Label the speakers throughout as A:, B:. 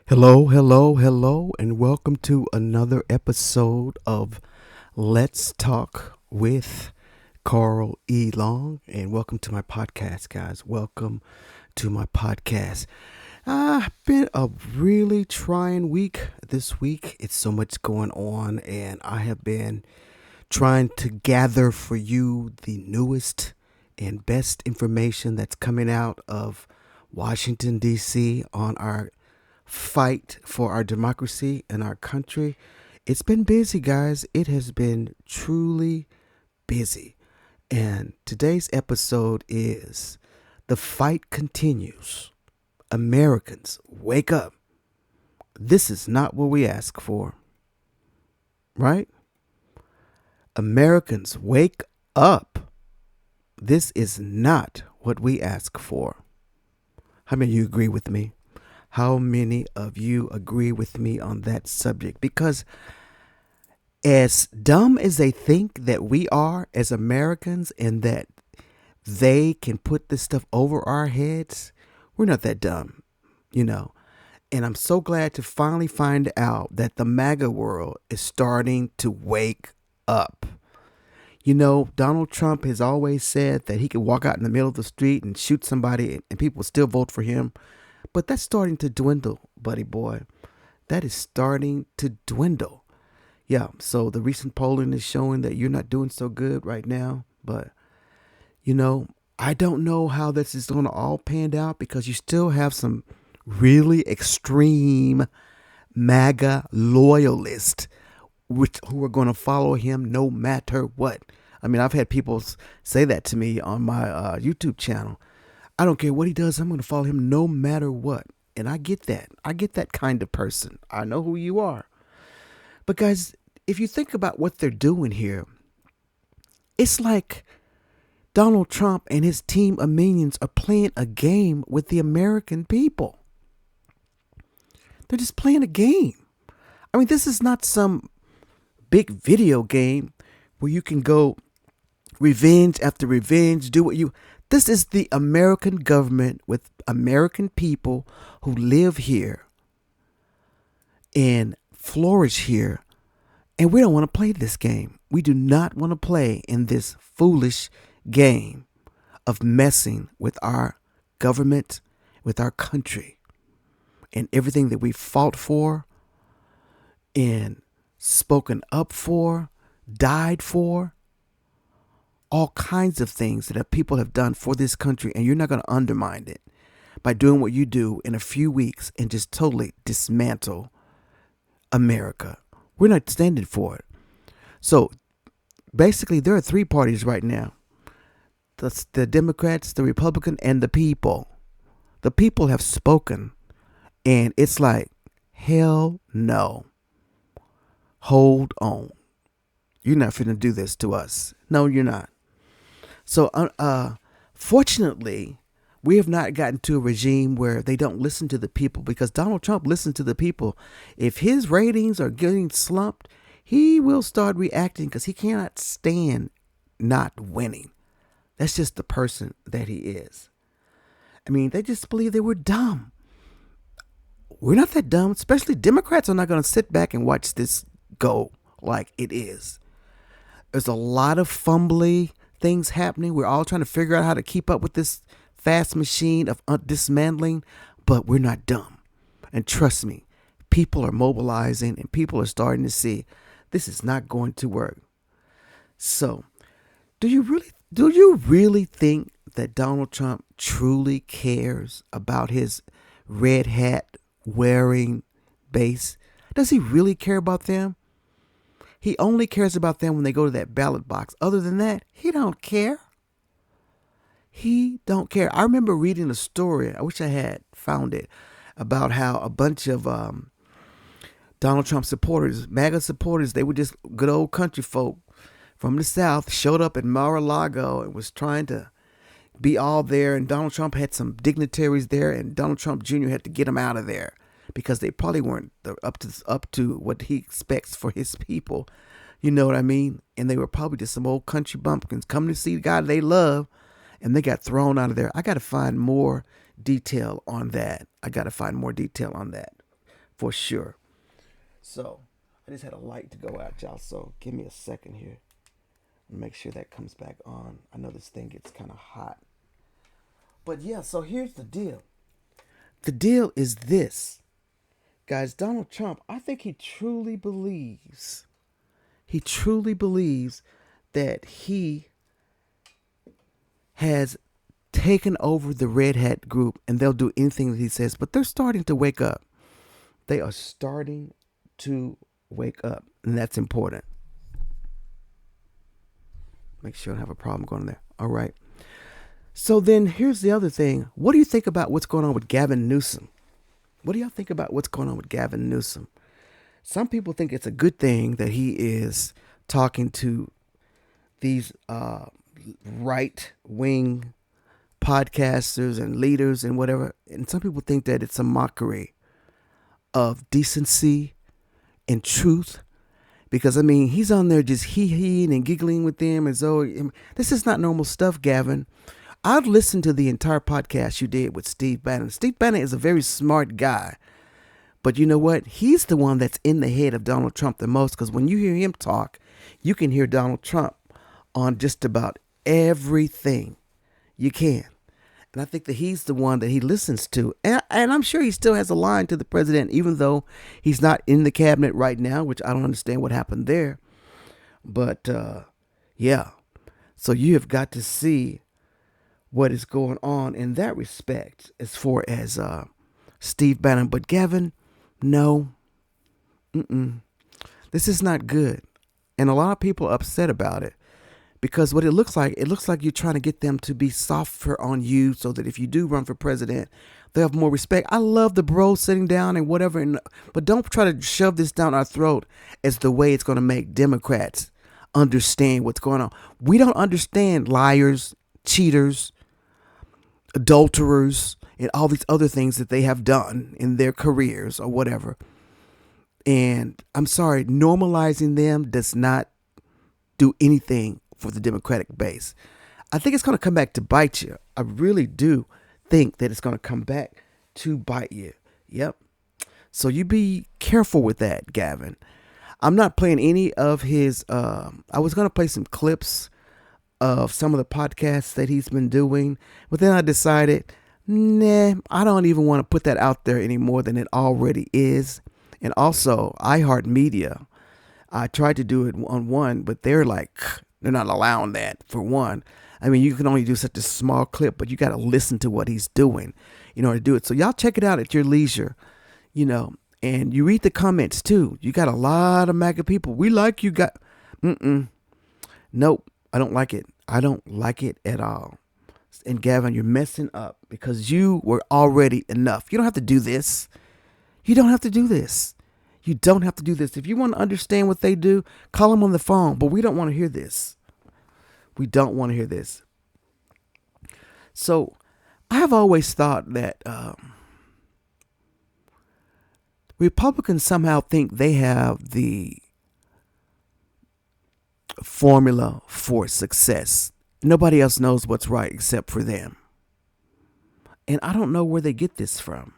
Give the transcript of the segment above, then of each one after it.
A: Hello, hello, hello, and welcome to another episode of Let's Talk with Carl E. Long. And welcome to my podcast, guys. Welcome to my podcast. Been a really trying week this week. It's so much going on, and I have been trying to gather for you the newest and best information that's coming out of Washington, D.C. on our fight for our democracy and our country. It's been busy, guys. It has been truly busy. And today's episode is The Fight Continues. Americans, wake up. This is not what we ask for, right? Americans, wake up. This is not what we ask for. How many of you agree with me? How many of you agree with me on that subject? Because as dumb as they think that we are as Americans and that they can put this stuff over our heads, we're not that dumb, you know. And I'm so glad to finally find out that the MAGA world is starting to wake up. You know, Donald Trump has always said that he could walk out in the middle of the street and shoot somebody and people would still vote for him. But that's starting to dwindle, buddy boy. That is starting to dwindle. Yeah, so the recent polling is showing that you're not doing so good right now. But, I don't know how this is going to all pan out because you still have some really extreme MAGA loyalists who are going to follow him no matter what. I mean, I've had people say that to me on my YouTube channel. I don't care what he does. I'm going to follow him no matter what. And I get that. I get that kind of person. I know who you are. But guys, if you think about what they're doing here, it's like Donald Trump and his team of minions are playing a game with the American people. They're just playing a game. I mean, this is not some big video game where you can go revenge after revenge, do what you... This is the American government with American people who live here and flourish here. And we don't want to play this game. We do not want to play in this foolish game of messing with our government, with our country, and everything that we fought for and spoken up for, died for. All kinds of things that people have done for this country, and you're not going to undermine it by doing what you do in a few weeks and just totally dismantle America. We're not standing for it. So basically, there are three parties right now: the Democrats, the Republican, and the people. The people have spoken, and it's like, hell no. Hold on. You're not finna do this to us. No, you're not. So, fortunately, we have not gotten to a regime where they don't listen to the people, because Donald Trump listened to the people. If his ratings are getting slumped, he will start reacting because he cannot stand not winning. That's just the person that he is. I mean, they just believe they were dumb. We're not that dumb. Especially Democrats are not going to sit back and watch this go like it is. There's a lot of fumbly things happening. We're all trying to figure out how to keep up with this fast machine of dismantling, but we're not dumb. And trust me, people are mobilizing and people are starting to see this is not going to work. So, do you really think that Donald Trump truly cares about his red hat wearing base? Does he really care about them? He only cares about them when they go to that ballot box. Other than that, he don't care. He don't care. I remember reading a story, I wish I had found it, about how a bunch of Donald Trump supporters, MAGA supporters, they were just good old country folk from the South, showed up at Mar-a-Lago and was trying to be all there. And Donald Trump had some dignitaries there, and Donald Trump Jr. had to get them out of there, because they probably weren't up to what he expects for his people. You know what I mean? And they were probably just some old country bumpkins coming to see the guy they love, and they got thrown out of there. I got to find more detail on that. for sure. So I just had a light to go out, y'all. So give me a second here. Make sure that comes back on. I know this thing gets kind of hot. But yeah, so here's the deal. The deal is this. Guys, Donald Trump, I think he truly believes that he has taken over the Red Hat group and they'll do anything that he says, but they're starting to wake up. They are starting to wake up, and that's important. Make sure I don't have a problem going there. All right. So then here's the other thing. What do you think about what's going on with Gavin Newsom? What do y'all think about what's going on with Gavin Newsom? Some people think it's a good thing that he is talking to these right wing podcasters and leaders and whatever. And some people think that it's a mockery of decency and truth. Because, I mean, he's on there just hee-heeing and giggling with them as though this is not normal stuff, Gavin. I've listened to the entire podcast you did with Steve Bannon. Steve Bannon is a very smart guy. But you know what? He's the one that's in the head of Donald Trump the most, because when you hear him talk, you can hear Donald Trump on just about everything you can. And I think that he's the one that he listens to. And I'm sure he still has a line to the president, even though he's not in the cabinet right now, which I don't understand what happened there. But, yeah. So you have got to see what is going on in that respect as far as Steve Bannon. But Gavin, no. This is not good. And a lot of people are upset about it. Because what it looks like you're trying to get them to be softer on you so that if you do run for president, they'll have more respect. I love the bros sitting down and whatever, but don't try to shove this down our throat as the way it's going to make Democrats understand what's going on. We don't understand liars, cheaters, adulterers, and all these other things that they have done in their careers or whatever. And I'm sorry, normalizing them does not do anything for the Democratic base. I think it's going to come back to bite you. I really do think that it's going to come back to bite you. Yep. So you be careful with that, Gavin. I'm not playing any of his, I was going to play some clips of some of the podcasts that he's been doing, but then I decided, nah, I don't even want to put that out there any more than it already is. And also, iHeartMedia, I tried to do it on one, but they're not allowing that for one. I mean, you can only do such a small clip, but you got to listen to what he's doing in order to do it. So y'all check it out at your leisure, and you read the comments too. You got a lot of MAGA people. We like you got, nope, I don't like it. I don't like it at all. And Gavin, you're messing up because you were already enough. You don't have to do this. You don't have to do this. You don't have to do this. If you want to understand what they do, call them on the phone. But we don't want to hear this. We don't want to hear this. So I have always thought that Republicans somehow think they have the formula for success. Nobody else knows what's right except for them. And I don't know where they get this from.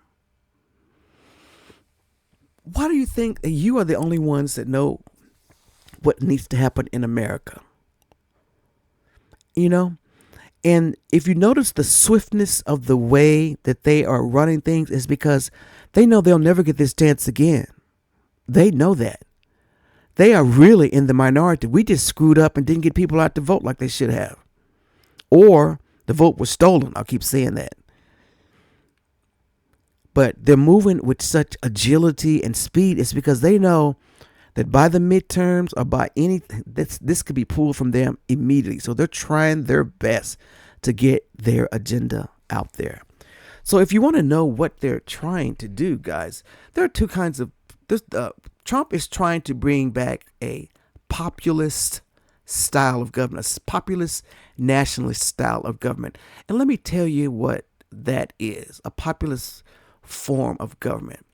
A: Why do you think you are the only ones that know what needs to happen in America? And if you notice the swiftness of the way that they are running things is because they know they'll never get this chance again. They know that. They are really in the minority. We just screwed up and didn't get people out to vote like they should have. Or the vote was stolen. I'll keep saying that. But they're moving with such agility and speed. It's because they know that by the midterms or by anything, this could be pulled from them immediately. So they're trying their best to get their agenda out there. So if you want to know what they're trying to do, guys, there are two kinds of Trump is trying to bring back a populist style of government, a populist nationalist style of government. And let me tell you what that is, a populist form of government.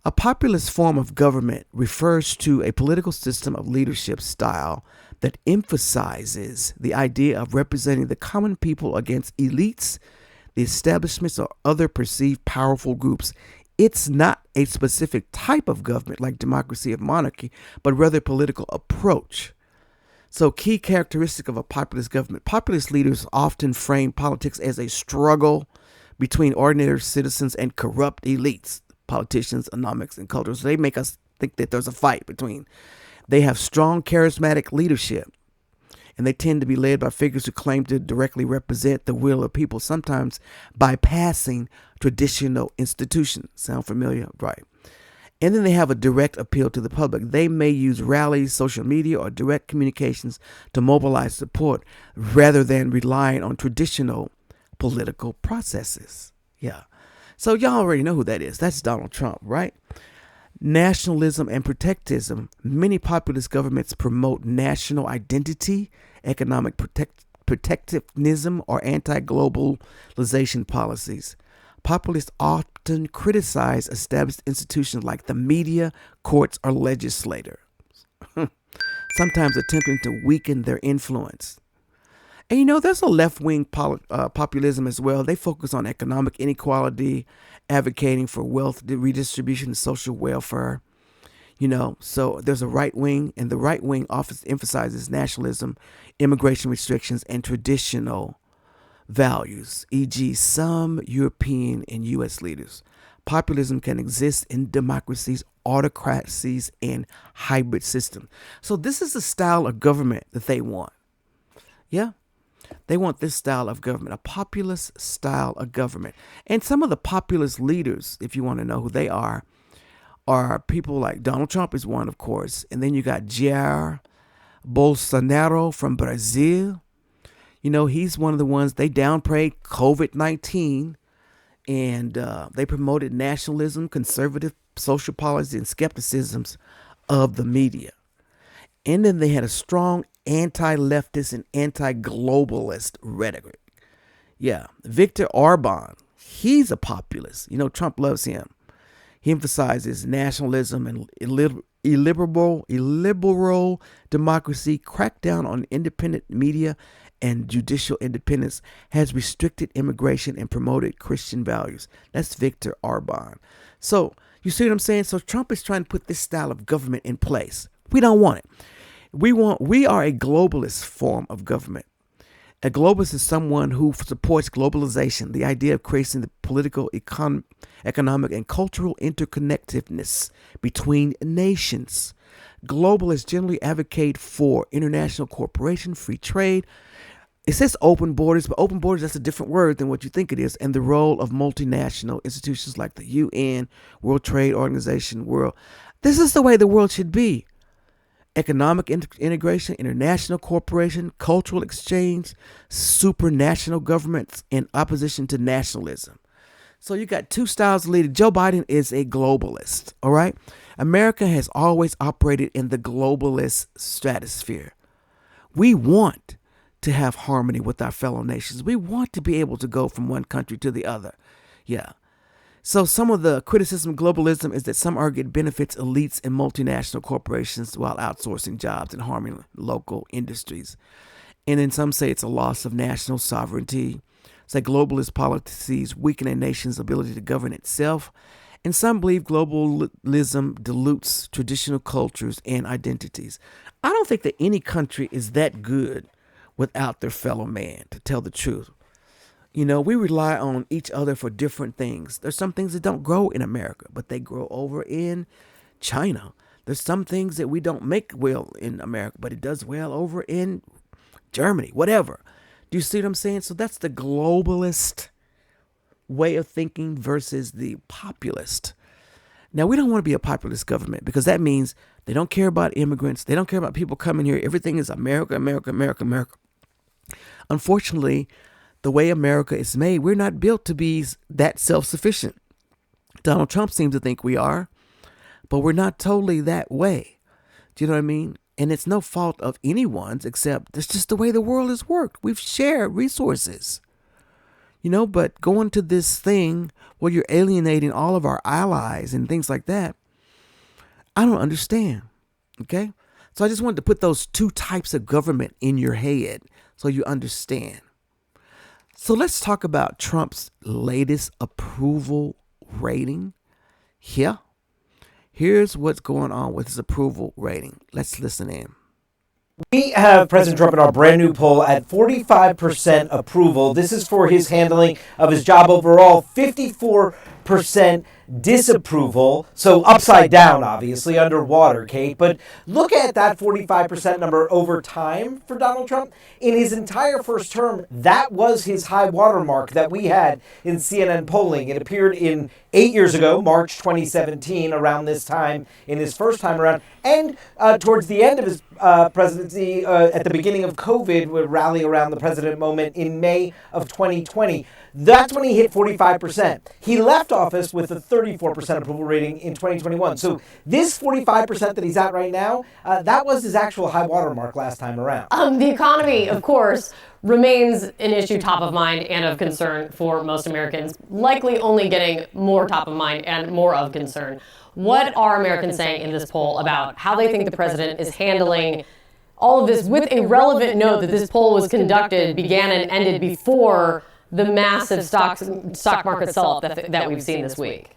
A: A populist form of government refers to a political system of leadership style that emphasizes the idea of representing the common people against elites, the establishments, or other perceived powerful groups, It's not a specific type of government like democracy or monarchy, but rather a political approach. So, key characteristic of a populist government. Populist leaders often frame politics as a struggle between ordinary citizens and corrupt elites, politicians, economics, and culture. So they make us think that there's a fight between. They have strong charismatic leadership, and they tend to be led by figures who claim to directly represent the will of people, sometimes bypassing traditional institutions. Sound familiar? Right. And then they have a direct appeal to the public. They may use rallies, social media, or direct communications to mobilize support rather than relying on traditional political processes. Yeah. So y'all already know who that is. That's Donald Trump, right? Nationalism and protectism. Many populist governments promote national identity, economic protectivism, or anti-globalization policies. Populists often criticize established institutions like the media, courts, or legislators, sometimes attempting to weaken their influence. And there's a left-wing populism as well. They focus on economic inequality, advocating for wealth redistribution and social welfare. So there's a right wing, and the right wing often emphasizes nationalism, immigration restrictions, and traditional values, e.g., some European and U.S. leaders. Populism can exist in democracies, autocracies, and hybrid systems. So this is the style of government that they want. Yeah. They want this style of government, a populist style of government. And some of the populist leaders, if you want to know who they are people like Donald Trump is one, of course. And then you got Jair Bolsonaro from Brazil. He's one of the ones, they downplayed COVID-19, and they promoted nationalism, conservative social policy, and skepticisms of the media. And then they had a strong anti-leftist and anti-globalist rhetoric. Yeah, Viktor Orban, he's a populist. Trump loves him. He emphasizes nationalism and illiberal democracy, crackdown on independent media and judicial independence, has restricted immigration and promoted Christian values. That's Viktor Orban. So you see what I'm saying? So Trump is trying to put this style of government in place. We don't want it. We are a globalist form of government. A globalist is someone who supports globalization, the idea of creating the political, economic, and cultural interconnectedness between nations. Globalists generally advocate for international cooperation, free trade. It says open borders, but open borders, that's a different word than what you think it is, and the role of multinational institutions like the UN, World Trade Organization, This is the way the world should be. Economic integration, international cooperation, cultural exchange, supranational governments, in opposition to nationalism. So you got two styles of leader. Joe Biden is a globalist, all right? America has always operated in the globalist stratosphere. We want to have harmony with our fellow nations. We want to be able to go from one country to the other. Yeah. So some of the criticism of globalism is that some argue it benefits elites and multinational corporations while outsourcing jobs and harming local industries. And then some say it's a loss of national sovereignty. Say globalist policies weaken a nation's ability to govern itself. And some believe globalism dilutes traditional cultures and identities. I don't think that any country is that good without their fellow man, to tell the truth. We rely on each other for different things. There's some things that don't grow in America, but they grow over in China. There's some things that we don't make well in America, but it does well over in Germany, whatever. Do you see what I'm saying? So that's the globalist way of thinking versus the populist. Now, we don't want to be a populist government because that means they don't care about immigrants. They don't care about people coming here. Everything is America, America, America, America. Unfortunately, the way America is made, we're not built to be that self-sufficient. Donald Trump seems to think we are, but we're not totally that way. Do you know what I mean? And it's no fault of anyone's, except it's just the way the world has worked. We've shared resources. But going to this thing where you're alienating all of our allies and things like that, I don't understand. Okay? So I just wanted to put those two types of government in your head so you understand. So let's talk about Trump's latest approval rating. Yeah. Here's what's going on with his approval rating. Let's listen in.
B: We have President Trump in our brand new poll at 45% approval. This is for his handling of his job overall. 54% disapproval. So upside down, obviously, underwater, Kate. But look at that 45% number over time for Donald Trump. In his entire first term, that was his high watermark that we had in CNN polling. It appeared in 8 years ago, March 2017, around this time, in his first time around, and towards the end of his presidency, at the beginning of COVID, would rally around the president moment in May of 2020. That's when he hit 45%. He left office with a 34% approval rating in 2021. So this 45% that he's at right now, that was his actual high watermark last time around.
C: The economy, of course, remains an issue top of mind and of concern for most Americans, likely only getting more top of mind and more of concern. What are Americans saying in this poll about how they think the president is handling all of this, with a relevant note that this poll was conducted, began and ended before the massive stock market sell-off that we've seen this week?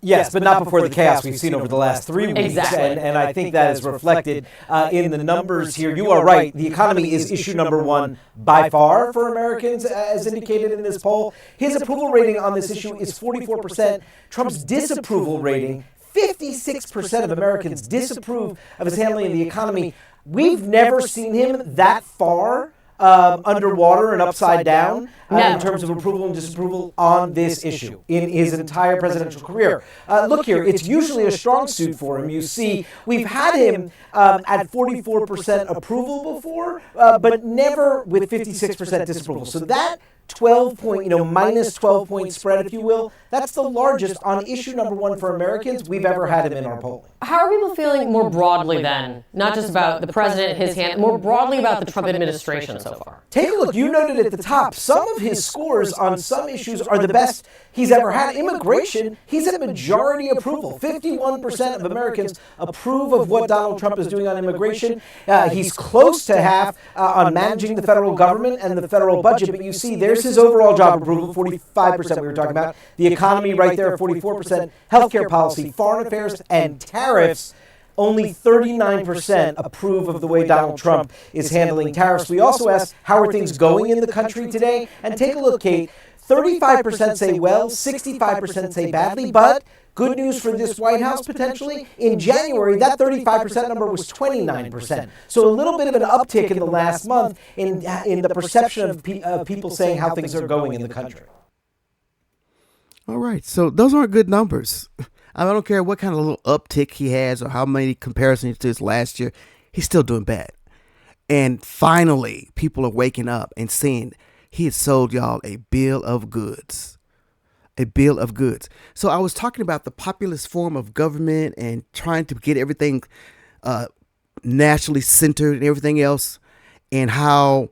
B: Yes, but not before the chaos we've seen over the last 3 weeks.
C: Exactly.
B: And I think that is reflected in the numbers here. You are right. The economy is issue number one by far for Americans, as indicated in this poll. His approval rating on this issue is 44%. Trump's disapproval rating, 56% of Americans disapprove of his handling of the economy. We've never seen him that far underwater and upside down in terms of approval and disapproval on this issue in his entire presidential career. Look here, it's usually a strong suit for him. You see, we've had him at 44% approval before, but never with 56% disapproval. So that 12-point, minus 12-point spread, if you will, that's the largest on issue number one for Americans we've ever had him in our polling.
C: How are people feeling more broadly then, not just about the president, his hand, more broadly about the Trump administration so far?
B: Take a look. You noted at the top, some of his scores on some issues are the best he's ever had. Immigration, he's at majority approval. 51% of Americans approve of what Donald Trump is doing on immigration. He's close to half on managing the federal government and the federal budget, but you see there's his overall job approval, 45% we were talking about. The economy right there, 44%. Healthcare policy, foreign affairs, and tariffs. Only 39% approve of the way Donald Trump is handling tariffs. We also asked, how are things going in the country today? And take a look, Kate. 35% say well, 65% say badly, but good news for this White House potentially. In January, that 35% number was 29%. So a little bit of an uptick in the last month in the perception of people saying how things are going in the country.
A: All right. So those aren't good numbers. I don't care what kind of little uptick he has or how many comparisons to his last year. He's still doing bad. And finally, people are waking up and seeing he had sold y'all a bill of goods. A bill of goods. So I was talking about the populist form of government and trying to get everything nationally centered and everything else, and how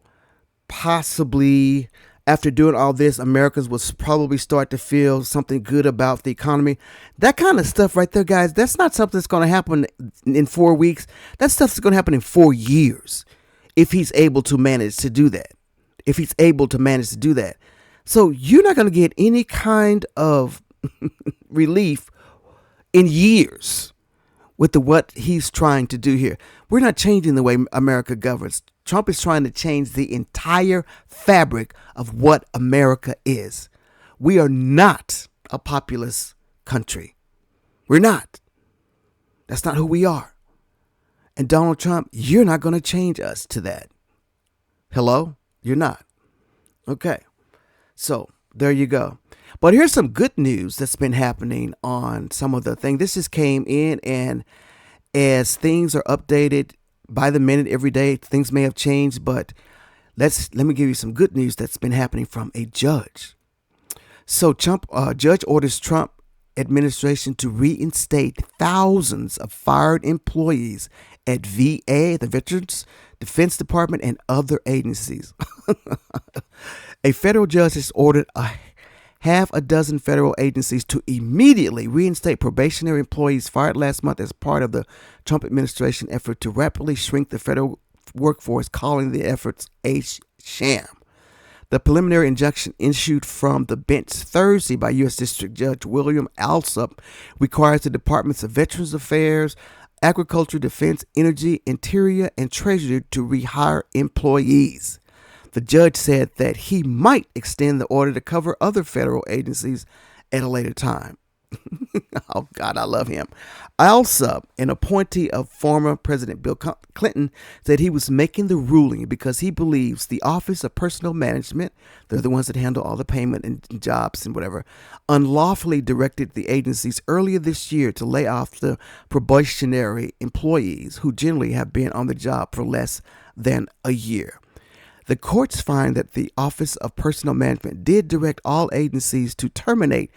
A: possibly after doing all this, Americans will probably start to feel something good about the economy. That kind of stuff right there, guys, that's not something that's going to happen in 4 weeks. That stuff's going to happen in 4 years if he's able to manage to do that. So you're not going to get any kind of relief in years with what he's trying to do here. We're not changing the way America governs. Trump is trying to change the entire fabric of what America is. We are not a populist country. We're not. That's not who we are. And Donald Trump, you're not going to change us to that. Hello? You're not. Okay. So there you go. But here's some good news that's been happening on some of the things. This just came in, and as things are updated by the minute every day, things may have changed, but let me give you some good news that's been happening from a judge. So judge orders Trump administration to reinstate thousands of fired employees at VA, the Veterans Defense Department, and other agencies. A federal judge has ordered half a dozen federal agencies to immediately reinstate probationary employees fired last month as part of the Trump administration effort to rapidly shrink the federal workforce, calling the efforts a sham. The preliminary injunction issued from the bench Thursday by U.S. District Judge William Alsup requires the Departments of Veterans Affairs, Agriculture, Defense, Energy, Interior, and Treasury to rehire employees. The judge said that he might extend the order to cover other federal agencies at a later time. Oh, God, I love him. Alsup, an appointee of former President Bill Clinton, said he was making the ruling because he believes the Office of Personnel Management, they're the ones that handle all the payment and jobs and whatever, unlawfully directed the agencies earlier this year to lay off the probationary employees who generally have been on the job for less than a year. The courts find that the Office of Personnel Management did direct all agencies to terminate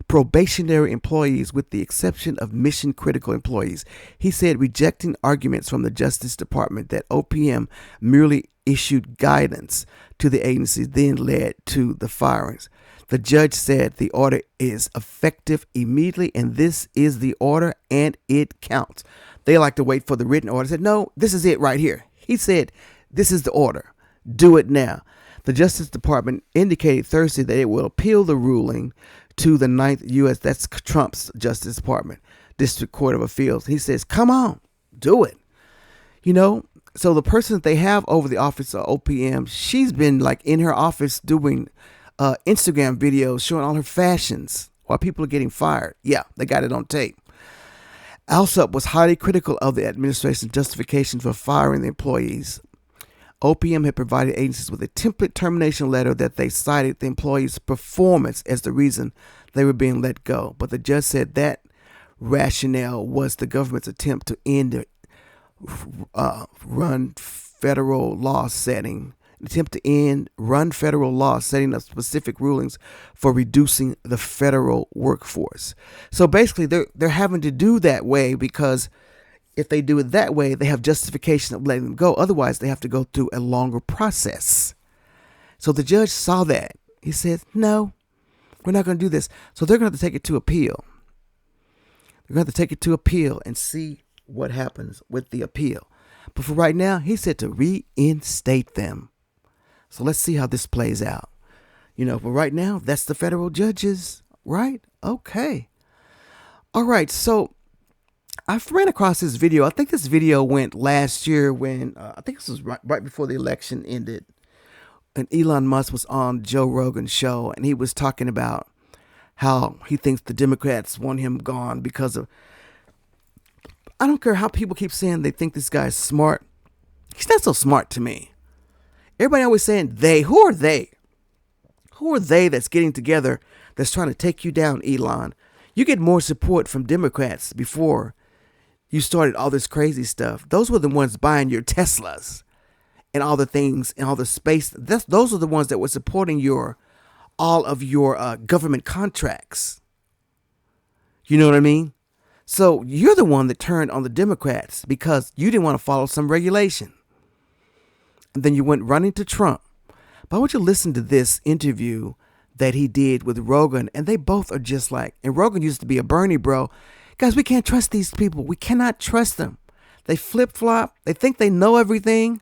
A: probationary employees with the exception of mission-critical employees. He said rejecting arguments from the Justice Department that OPM merely issued guidance to the agencies then led to the firings. The judge said the order is effective immediately, and this is the order, and it counts. They like to wait for the written order. Said, no, this is it right here. He said, this is the order. Do it now. The Justice Department indicated Thursday that it will appeal the ruling to the 9th U.S., that's Trump's Justice Department, District Court of Appeals. He says, come on, do it. You know, so the person that they have over the office of OPM, she's been like in her office doing Instagram videos showing all her fashions while people are getting fired. Yeah, they got it on tape. Alsup was highly critical of the administration's justification for firing the employees. OPM had provided agencies with a template termination letter that they cited the employees' performance as the reason they were being let go. But the judge said that rationale was the government's attempt to end the run federal law setting up specific rulings for reducing the federal workforce. So basically, they're having to do that way because if they do it that way, they have justification of letting them go. Otherwise, they have to go through a longer process. So the judge saw that. He said, no, we're not going to do this. So they're going to have to take it to appeal. They're going to have to take it to appeal and see what happens with the appeal. But for right now, he said to reinstate them. So let's see how this plays out. You know, but right now, that's the federal judges, right? Okay. All right, so I ran across this video. I think this video went last year when, I think this was right before the election ended. And Elon Musk was on Joe Rogan's show, and he was talking about how he thinks the Democrats want him gone because of, I don't care how people keep saying they think this guy is smart. He's not so smart to me. Everybody always saying they. Who are they? Who are they that's getting together that's trying to take you down, Elon? You get more support from Democrats before you started all this crazy stuff. Those were the ones buying your Teslas and all the things and all the space. Those are the ones that were supporting all of your government contracts. You know what I mean? So you're the one that turned on the Democrats because you didn't want to follow some regulation. And then you went running to Trump. But I want you to listen to this interview that he did with Rogan, and they both are just like, and Rogan used to be a Bernie bro. Guys, we can't trust these people. We cannot trust them. They flip-flop. They think they know everything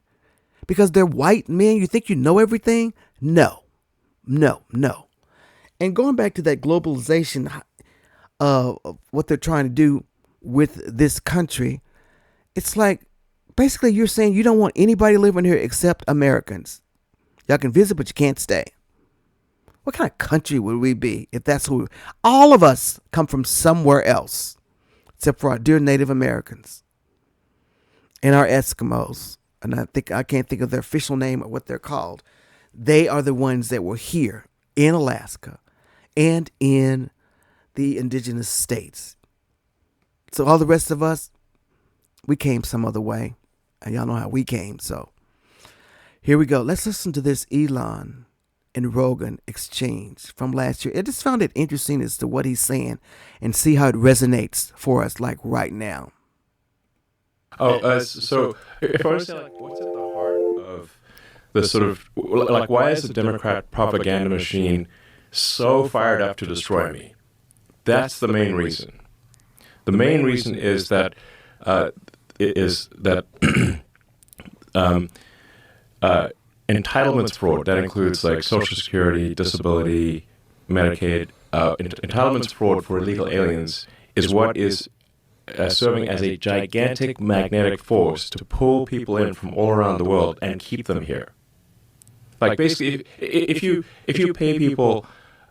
A: because they're white men. You think you know everything? No. And going back to that globalization, what they're trying to do with this country, it's like, basically you're saying you don't want anybody living here except Americans. Y'all can visit, but you can't stay. What kind of country would we be if that's who? All of us come from somewhere else, except for our dear Native Americans and our Eskimos. And I can't think of their official name or what they're called. They are the ones that were here in Alaska and in the indigenous states. So all the rest of us, we came some other way. And y'all know how we came. So here we go. Let's listen to this Elon and Rogan exchange from last year. I just found it interesting as to what he's saying and see how it resonates for us like right now.
D: So if I understand, like, what's at the heart of the sort of, like, why is the Democrat propaganda machine so fired up to destroy me? That's the main reason. The main reason is that entitlements fraud. That includes like Social Security, disability, Medicaid. Entitlements fraud for illegal aliens is what is serving as a gigantic magnetic force to pull people in from all around the world and keep them here. Like basically, if you pay people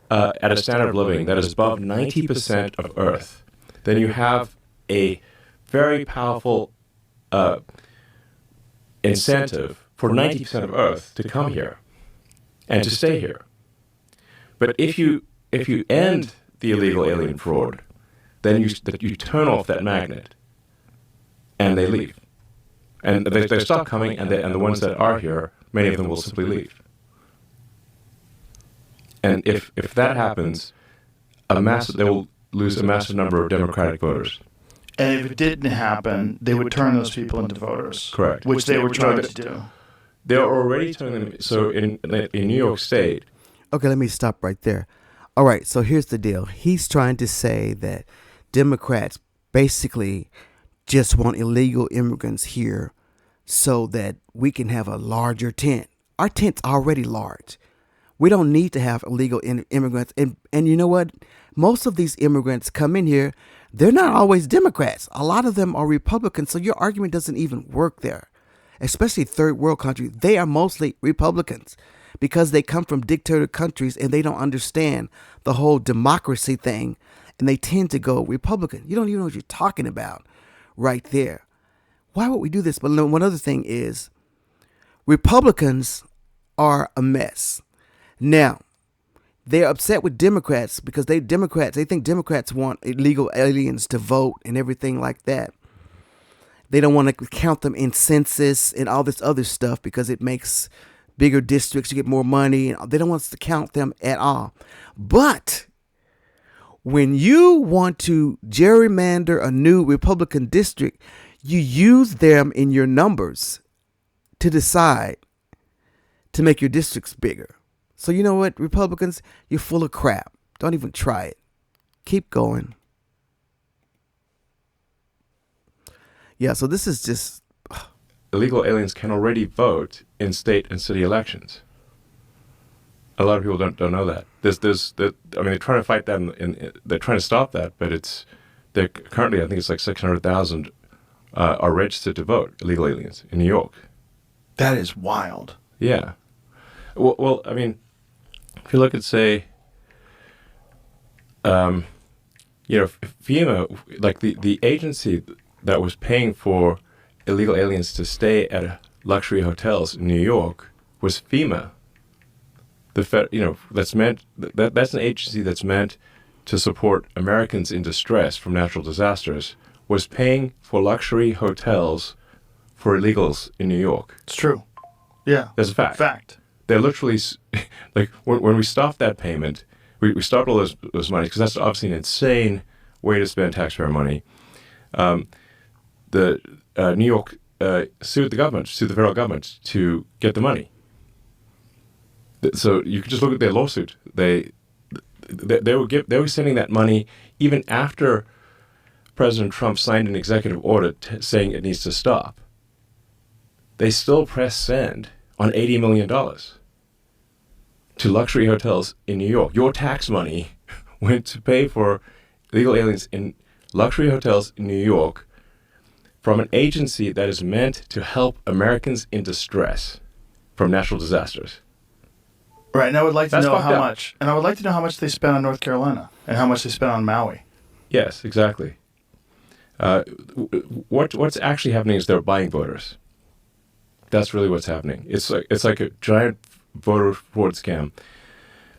D: at a standard of living that is above 90% of Earth, then you have a very powerful incentive for 90% of Earth to come here and to stay here. But if you end the illegal alien fraud, then you turn off that magnet, and they leave, and they stop coming, and the ones that are here, many of them will simply leave. And if that happens, they will lose a massive number of Democratic voters.
E: And if it didn't happen, they would turn those people into voters.
D: Correct.
E: Which they were trying to do.
D: They're already turning them. So in New York State.
A: Okay, let me stop right there. All right, so here's the deal. He's trying to say that Democrats basically just want illegal immigrants here so that we can have a larger tent. Our tent's already large. We don't need to have illegal immigrants. And you know what? Most of these immigrants come in here, they're not always Democrats. A lot of them are Republicans, so your argument doesn't even work there. Especially third world countries, they are mostly Republicans because they come from dictator countries and they don't understand the whole democracy thing, and they tend to go Republican. You don't even know what you're talking about right there. Why would we do this? But one other thing is Republicans are a mess. Now, they're upset with Democrats because they think Democrats want illegal aliens to vote and everything like that. They don't want to count them in census and all this other stuff because it makes bigger districts, you get more money. They don't want us to count them at all. But when you want to gerrymander a new Republican district, you use them in your numbers to decide to make your districts bigger. So you know what, Republicans, you're full of crap. Don't even try it. Keep going. Yeah, so this is just...
D: Illegal aliens can already vote in state and city elections. A lot of people don't know that. They're trying to fight that, they're trying to stop that, but they're currently, I think it's like 600,000 are registered to vote, illegal aliens, in New York.
E: That is wild.
D: Yeah. Well, I mean, if you look at, say, FEMA, like the agency that was paying for illegal aliens to stay at luxury hotels in New York was FEMA. That's an agency that's meant to support Americans in distress from natural disasters, was paying for luxury hotels for illegals in New York.
E: It's true. Yeah.
D: That's a fact. They're literally, like, when we stopped that payment, we stopped all those money, because that's obviously an insane way to spend taxpayer money. New York sued the federal government to get the money. So you can just look at their lawsuit. They were sending that money even after President Trump signed an executive order saying it needs to stop. They still press send on $80 million to luxury hotels in New York. Your tax money went to pay for illegal aliens in luxury hotels in New York from an agency that is meant to help Americans in distress from natural disasters.
E: Right, and I would like to know how
D: up.
E: much. And I would like to know how much they spent on North Carolina and how much they spent on Maui.
D: Yes, exactly. What's actually happening is they're buying voters. That's really what's happening. It's like a giant voter fraud scam.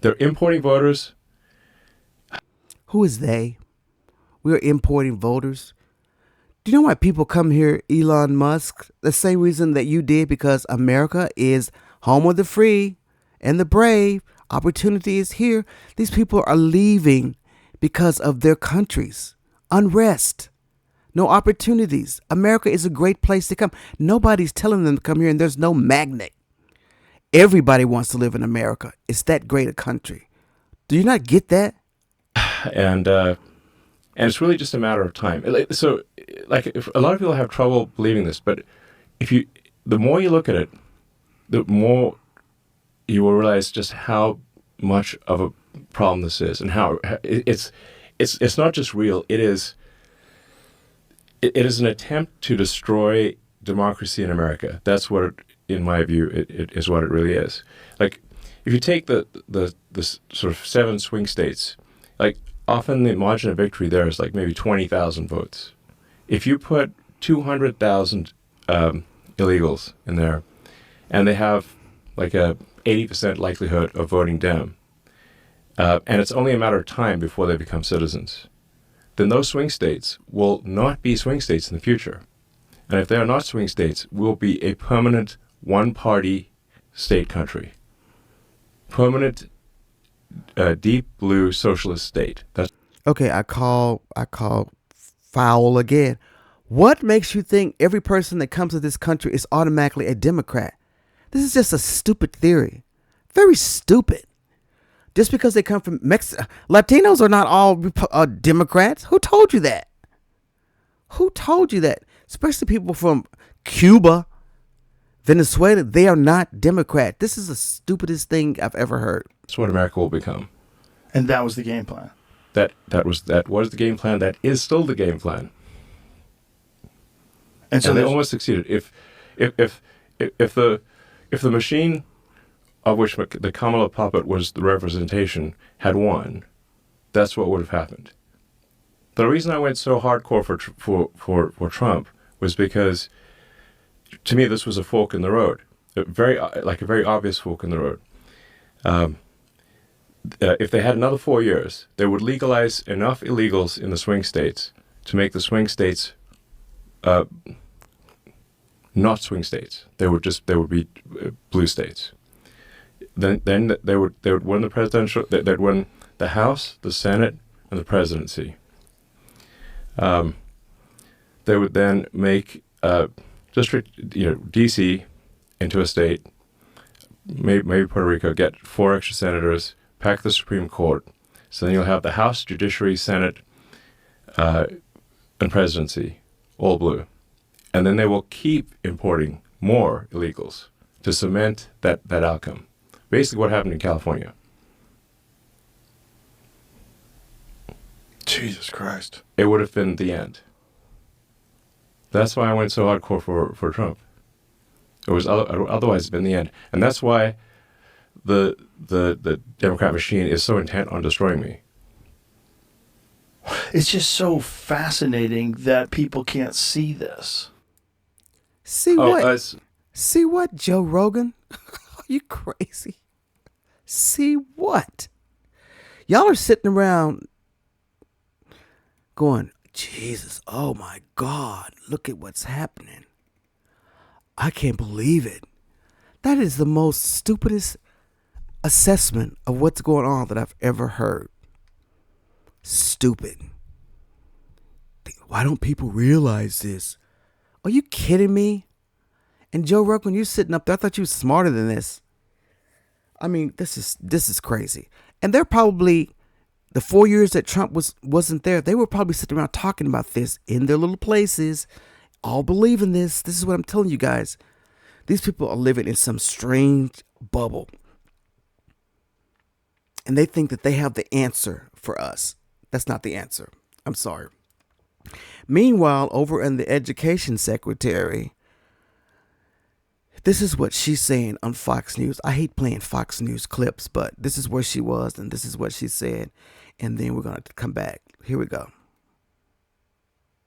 D: They're importing voters.
A: Who is they? We're importing voters. Do you know why people come here, Elon Musk? The same reason that you did, because America is home of the free and the brave. Opportunity is here. These people are leaving because of their countries. Unrest. No opportunities. America is a great place to come. Nobody's telling them to come here, and there's no magnet. Everybody wants to live in America. It's that great a country. Do you not get that?
D: And it's really just a matter of time. So, like, if a lot of people have trouble believing this, but the more you look at it, the more you will realize just how much of a problem this is, and how it's not just real. It is an attempt to destroy democracy in America. That's what, in my view, it is what it really is. Like, if you take the sort of 7 swing states, like, often the margin of victory there is like maybe 20,000 votes. If you put 200,000 illegals in there, and they have like a 80% likelihood of voting Dem, and it's only a matter of time before they become citizens, then those swing states will not be swing states in the future. And if they are not swing states, we'll be a permanent one-party state country. Permanent, deep blue socialist state. That's
A: Okay, I call foul again. What makes you think every person that comes to this country is automatically a Democrat? This is just a stupid theory. Very stupid. Just because they come from Mexico, Latinos are not all Democrats. Who told you that? Who told you that? Especially people from Cuba, Venezuela, they are not Democrat. This is the stupidest thing I've ever heard.
D: what America will become.
E: And that was the game plan.
D: That was the game plan. That is still the game plan.
E: And so
D: they almost succeeded. If the machine of which the Kamala puppet was the representation had won, that's what would have happened. The reason I went so hardcore for Trump was because, to me, this was a fork in the road, a very obvious fork in the road. If they had another 4 years, they would legalize enough illegals in the swing states to make the swing states not swing states. They would be blue states. Then they would win the presidential. They'd win the House, the Senate, and the presidency. They would then make district, D.C. into a state. Maybe Puerto Rico, get 4 extra senators, pack the Supreme Court. So then you'll have the House, Judiciary, Senate, and presidency, all blue. And then they will keep importing more illegals to cement that outcome. Basically what happened in California.
E: Jesus Christ.
D: It would have been the end. That's why I went so hardcore for Trump. It was otherwise been the end. And that's why the Democrat machine is so intent on destroying me.
E: It's just so fascinating that people can't see this.
A: See what, Joe Rogan? Are you crazy? See what? Y'all are sitting around going, Jesus, oh my God, look at what's happening. I can't believe it. That is the most stupidest assessment of what's going on that I've ever heard. Stupid. Why don't people realize this? Are you kidding me? And Joe Rogan, you're sitting up there. I thought you were smarter than this. I mean, this is crazy. And they're probably, the 4 years that Trump wasn't there, they were probably sitting around talking about this in their little places, all believing this. This is what I'm telling you guys. These people are living in some strange bubble. And they think that they have the answer for us. That's not the answer. I'm sorry. Meanwhile, over in the education secretary, this is what she's saying on Fox News. I hate playing Fox News clips, but this is where she was, and this is what she said. And then we're going to come back. Here we go.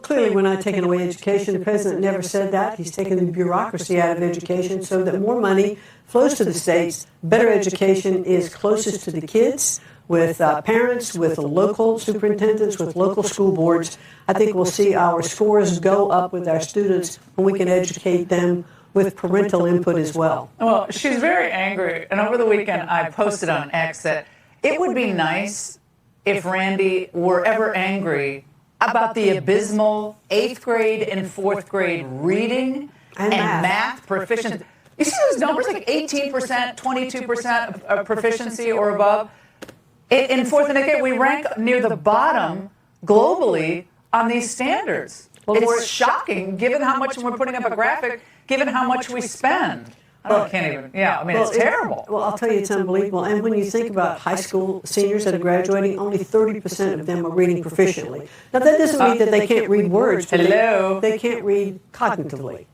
F: Clearly, we're not taking away education. The president never said that. He's taken the bureaucracy out of education so that more money flows to the states. Better education is closest to the kids, with parents, with local superintendents, with local school boards. I think we'll see our scores go up with our students when we can educate them with parental input as well.
G: Well, she's very angry. And over the weekend, I posted on X that it would be nice if Randy were ever angry about the abysmal 8th grade and 4th grade reading and math proficiency. You see those numbers, like 18%, 22% of proficiency or above? In 4th and 8th grade, we rank near the bottom globally on these standards. Well, it's shocking, given how much, we're putting up a graphic, given how much we spend. I can't even. Yeah, I mean, it's terrible.
F: Well, I'll tell you, it's unbelievable. And when you think about high school seniors that are graduating, only 30% of them are reading proficiently. Now, that doesn't mean that they can't read words, but they can't read cognitively.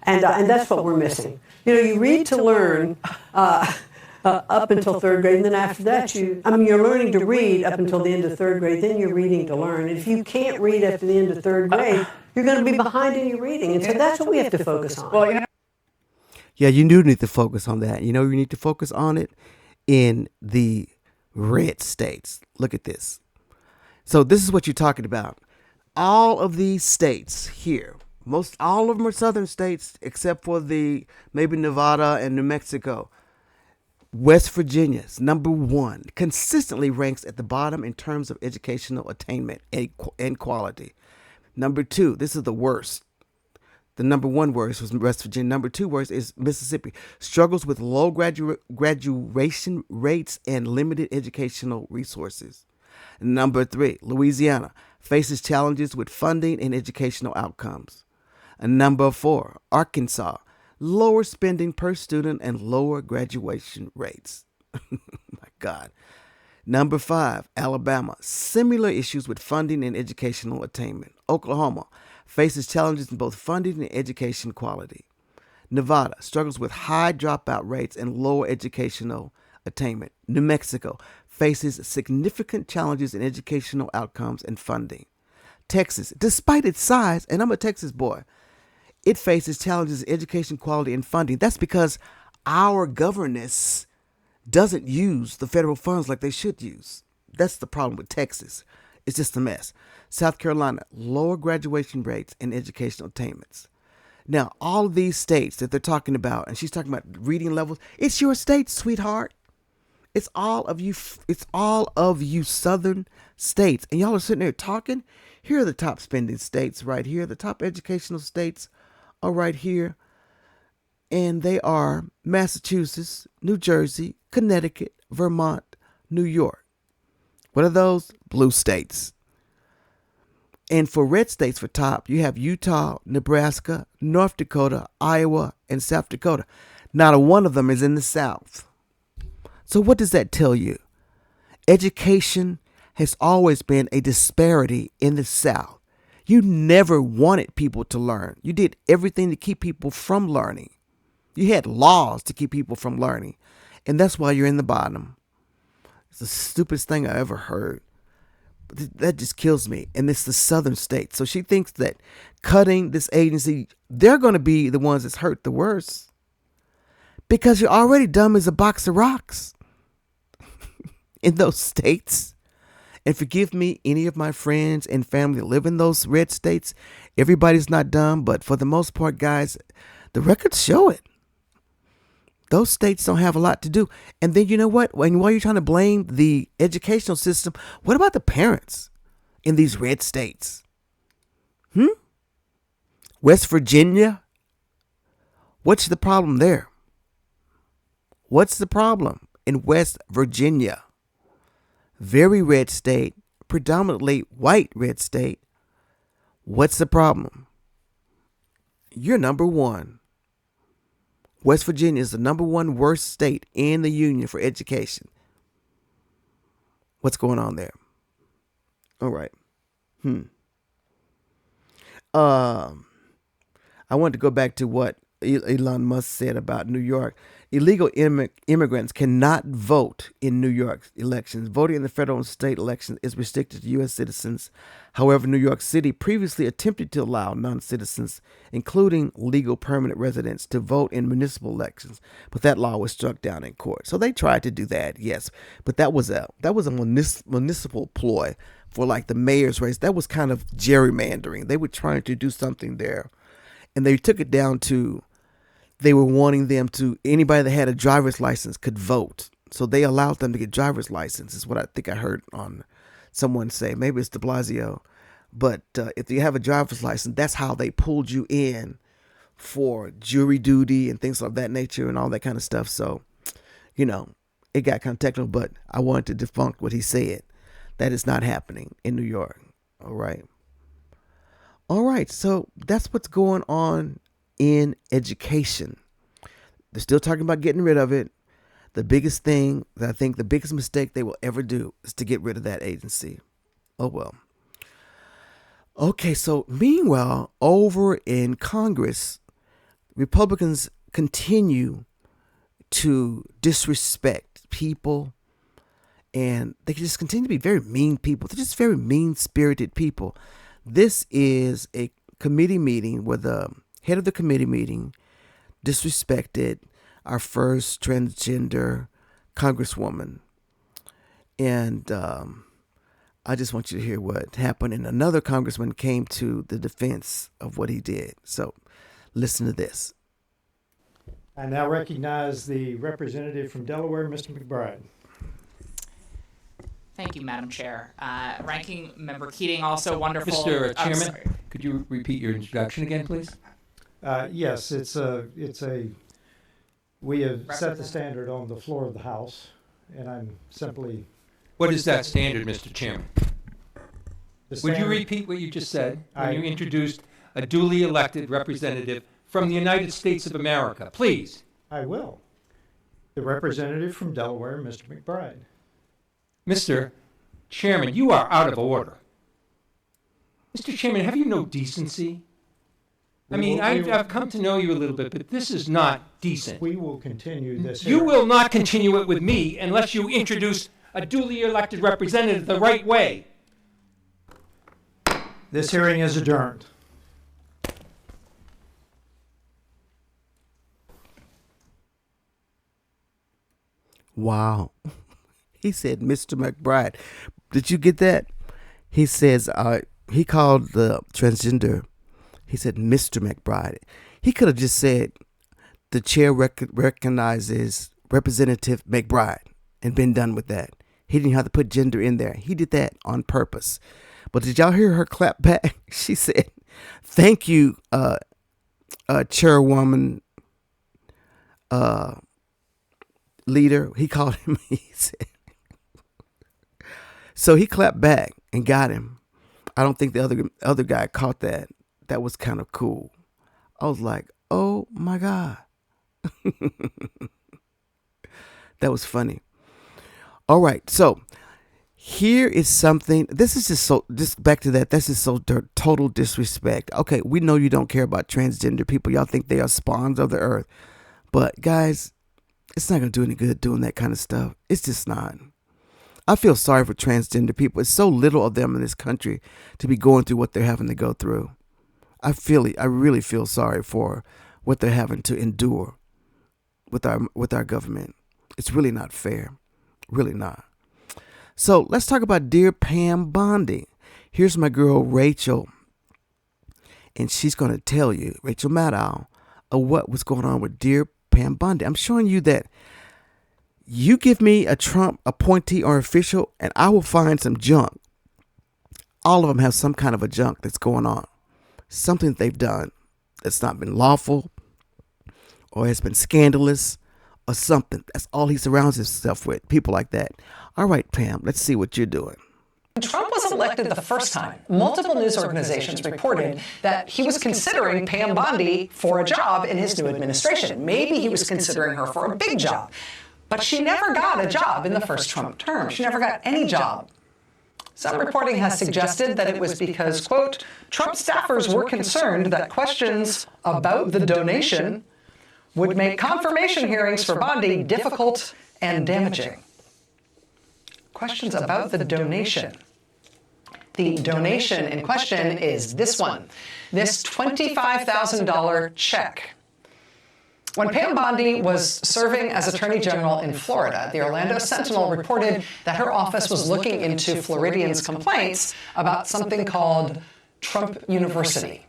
F: And that's what we're missing. You read to learn up until third grade, and then after that, you're learning to read up until the end of third grade, then you're reading to learn. And if you can't read after the end of third grade, you're going to be behind in your reading. And so that's what we have to focus on.
G: Well,
A: Yeah, you do need to focus on that. You need to focus on it in the red states. Look at this. So this is what you're talking about. All of these states here, all of them are southern states except for maybe Nevada and New Mexico. West Virginia's number one, consistently ranks at the bottom in terms of educational attainment and quality. Number two, this is the worst. The number one worst was West Virginia. Number two worst is Mississippi. Struggles with low graduation rates and limited educational resources. Number three, Louisiana faces challenges with funding and educational outcomes. And number four, Arkansas, lower spending per student and lower graduation rates. My God. Number five, Alabama, similar issues with funding and educational attainment. Oklahoma faces challenges in both funding and education quality. Nevada struggles with high dropout rates and lower educational attainment. New Mexico faces significant challenges in educational outcomes and funding. Texas, despite its size, and I'm a Texas boy, it faces challenges in education quality and funding. That's because our governance doesn't use the federal funds like they should use. That's the problem with Texas. It's just a mess. South Carolina, lower graduation rates and educational attainments. Now, all of these states that they're talking about, and she's talking about reading levels, it's your state, sweetheart. It's all of you. It's all of you southern states. And y'all are sitting there talking. Here are the top spending states right here. The top educational states are right here. And they are Massachusetts, New Jersey, Connecticut, Vermont, New York. What are those? Blue states. And for red states for top, you have Utah, Nebraska, North Dakota, Iowa, and South Dakota. Not a one of them is in the South. So what does that tell you? Education has always been a disparity in the South. You never wanted people to learn. You did everything to keep people from learning. You had laws to keep people from learning. And that's why you're in the bottom. It's the stupidest thing I ever heard. That just kills me. And it's the southern states. So she thinks that cutting this agency, they're going to be the ones that's hurt the worst. Because you're already dumb as a box of rocks in those states. And forgive me, any of my friends and family that live in those red states, everybody's not dumb. But for the most part, guys, the records show it. Those states don't have a lot to do. And then you know what? While you're trying to blame the educational system, what about the parents in these red states? West Virginia? What's the problem there? What's the problem in West Virginia? Very red state, predominantly white red state. What's the problem? You're number one. West Virginia is the number one worst state in the union for education. What's going on there? All right. I want to go back to what Elon Musk said about New York. Illegal immigrants cannot vote in New York elections. Voting in the federal and state elections is restricted to U.S. citizens. However, New York City previously attempted to allow non-citizens, including legal permanent residents, to vote in municipal elections, but that law was struck down in court. So they tried to do that, yes, but that was a municipal ploy for like the mayor's race. That was kind of gerrymandering. They were trying to do something there, and they took it down to they were wanting them to, anybody that had a driver's license could vote. So they allowed them to get driver's license, is what I think I heard on someone say. Maybe it's de Blasio. But if you have a driver's license, that's how they pulled you in for jury duty and things of that nature and all that kind of stuff. So, it got kind of technical, but I wanted to debunk what he said. That is not happening in New York. All right. So that's what's going on in education. They're still talking about getting rid of it. The biggest thing that I think the biggest mistake they will ever do is to get rid of that agency. Oh, well. Okay, so meanwhile, over in Congress, Republicans continue to disrespect people, and they just continue to be very mean people. They're just very mean-spirited people. This is a committee meeting where the head of the committee meeting disrespected our first transgender congresswoman. And I just want you to hear what happened. And another congressman came to the defense of what he did. So listen to this.
H: I now recognize the representative from Delaware, Mr. McBride.
I: Thank you, Madam Chair. Ranking Member Keating, also wonderful.
J: Mr. Chairman, could you repeat your introduction again, please?
H: Yes, we have set the standard on the floor of the House, and I'm simply...
J: What is that standard, Mr. Chairman? Would you repeat what you just said when you introduced a duly elected representative from the United States of America, please?
H: I will. The representative from Delaware, Mr. McBride.
J: Mr. Chairman, you are out of order. Mr. Chairman, have you no decency? I mean, I've come to know you a little bit, but this is not decent.
H: We will continue this.
J: You will not continue it with me unless you introduce a duly elected representative the right way.
H: This hearing is adjourned.
A: Wow. He said, Mr. McBride. Did you get that? He says, he called the transgender, he said, Mr. McBride. He could have just said, the chair recognizes Representative McBride and been done with that. He didn't have to put gender in there. He did that on purpose. But did y'all hear her clap back? She said, thank you, chairwoman, leader. He called him, he said. So he clapped back and got him. I don't think the other guy caught that. That was kind of cool. I was like, oh my God. That was funny. All right. So here is something. This is just back to that. This is so total disrespect. Okay. We know you don't care about transgender people. Y'all think they are spawns of the earth. But guys, it's not going to do any good doing that kind of stuff. It's just not. I feel sorry for transgender people. It's so little of them in this country to be going through what they're having to go through. I really feel sorry for what they're having to endure with our government. It's really not fair. Really not. So let's talk about Dear Pam Bondi. Here's my girl Rachel, and she's going to tell you, Rachel Maddow, what was going on with Dear Pam Bondi. I'm showing you that you give me a Trump appointee or official, and I will find some junk. All of them have some kind of a junk that's going on. Something that they've done that's not been lawful or has been scandalous or something. That's all he surrounds himself with, people like that. All right, Pam, let's see what you're doing.
K: Trump was elected the first time. Multiple news organizations reported that he was considering Pam Bondi for a job in his new administration. Maybe he was considering her for a big job. But she never got a job in the first Trump term. She never got any job. Some reporting has suggested that it was because, quote, Trump staffers were concerned that questions about the donation would make confirmation hearings for Bondi difficult and damaging. Questions about the donation. The donation in question is this one, this $25,000 check. When Pam Bondi was serving as Attorney General in Florida, the Orlando Sentinel reported that her office was looking into Floridians' complaints about something called Trump University.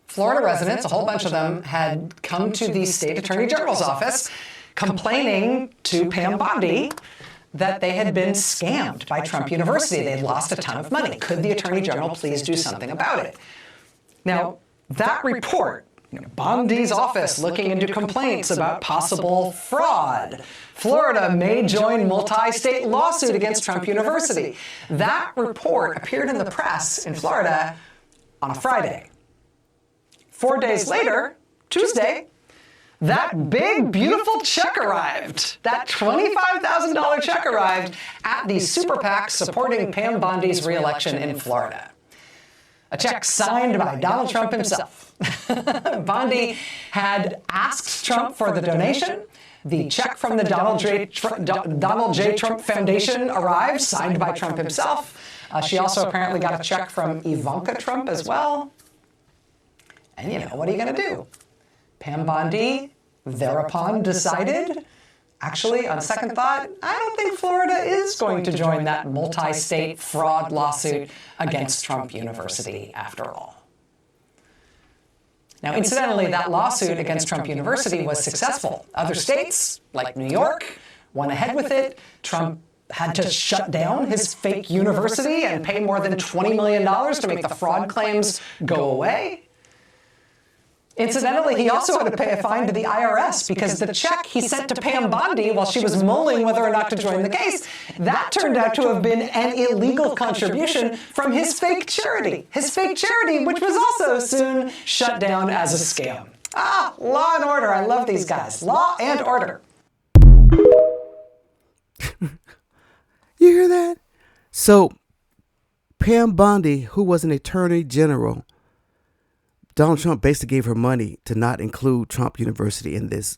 K: Florida residents, a whole bunch of them, had come to the state attorney general's office complaining to Pam Bondi that they had been scammed by Trump University. They had lost a ton of money. Could the attorney general please do something about it? Now, that report, Bondi's office looking into complaints about possible fraud. Florida may join multi-state lawsuit against Trump University. That report appeared in the press in Florida on a Friday. 4 days later, Tuesday, that big, beautiful check arrived. That $25,000 check arrived at the super PAC supporting Pam Bondi's re-election in Florida. A check signed by Donald Trump himself. Bondi had asked Trump for the donation. The check from the Donald J. Trump Foundation arrived, signed by Trump himself. She also apparently got a check from Ivanka Trump as well. And you know, what are you going to do? Pam Bondi thereupon decided, actually, on second thought, I don't think Florida is going to join that multi-state fraud lawsuit against Trump University after all. Now, incidentally, that lawsuit against Trump University was successful. Other states, like New York, went ahead with it. Trump had to shut down his fake university and pay more than $20 million to make the fraud claims go away. Incidentally, he also had to pay a fine to the IRS because the check he sent to Pam Bondi while she was mulling whether or not to join the case, that turned out to have been an illegal contribution from his fake charity. His fake charity, which was also soon shut down as a scam. Ah, law and order. I love these guys. Law and order.
A: You hear that? So, Pam Bondi, who was an attorney general, Donald Trump basically gave her money to not include Trump University in this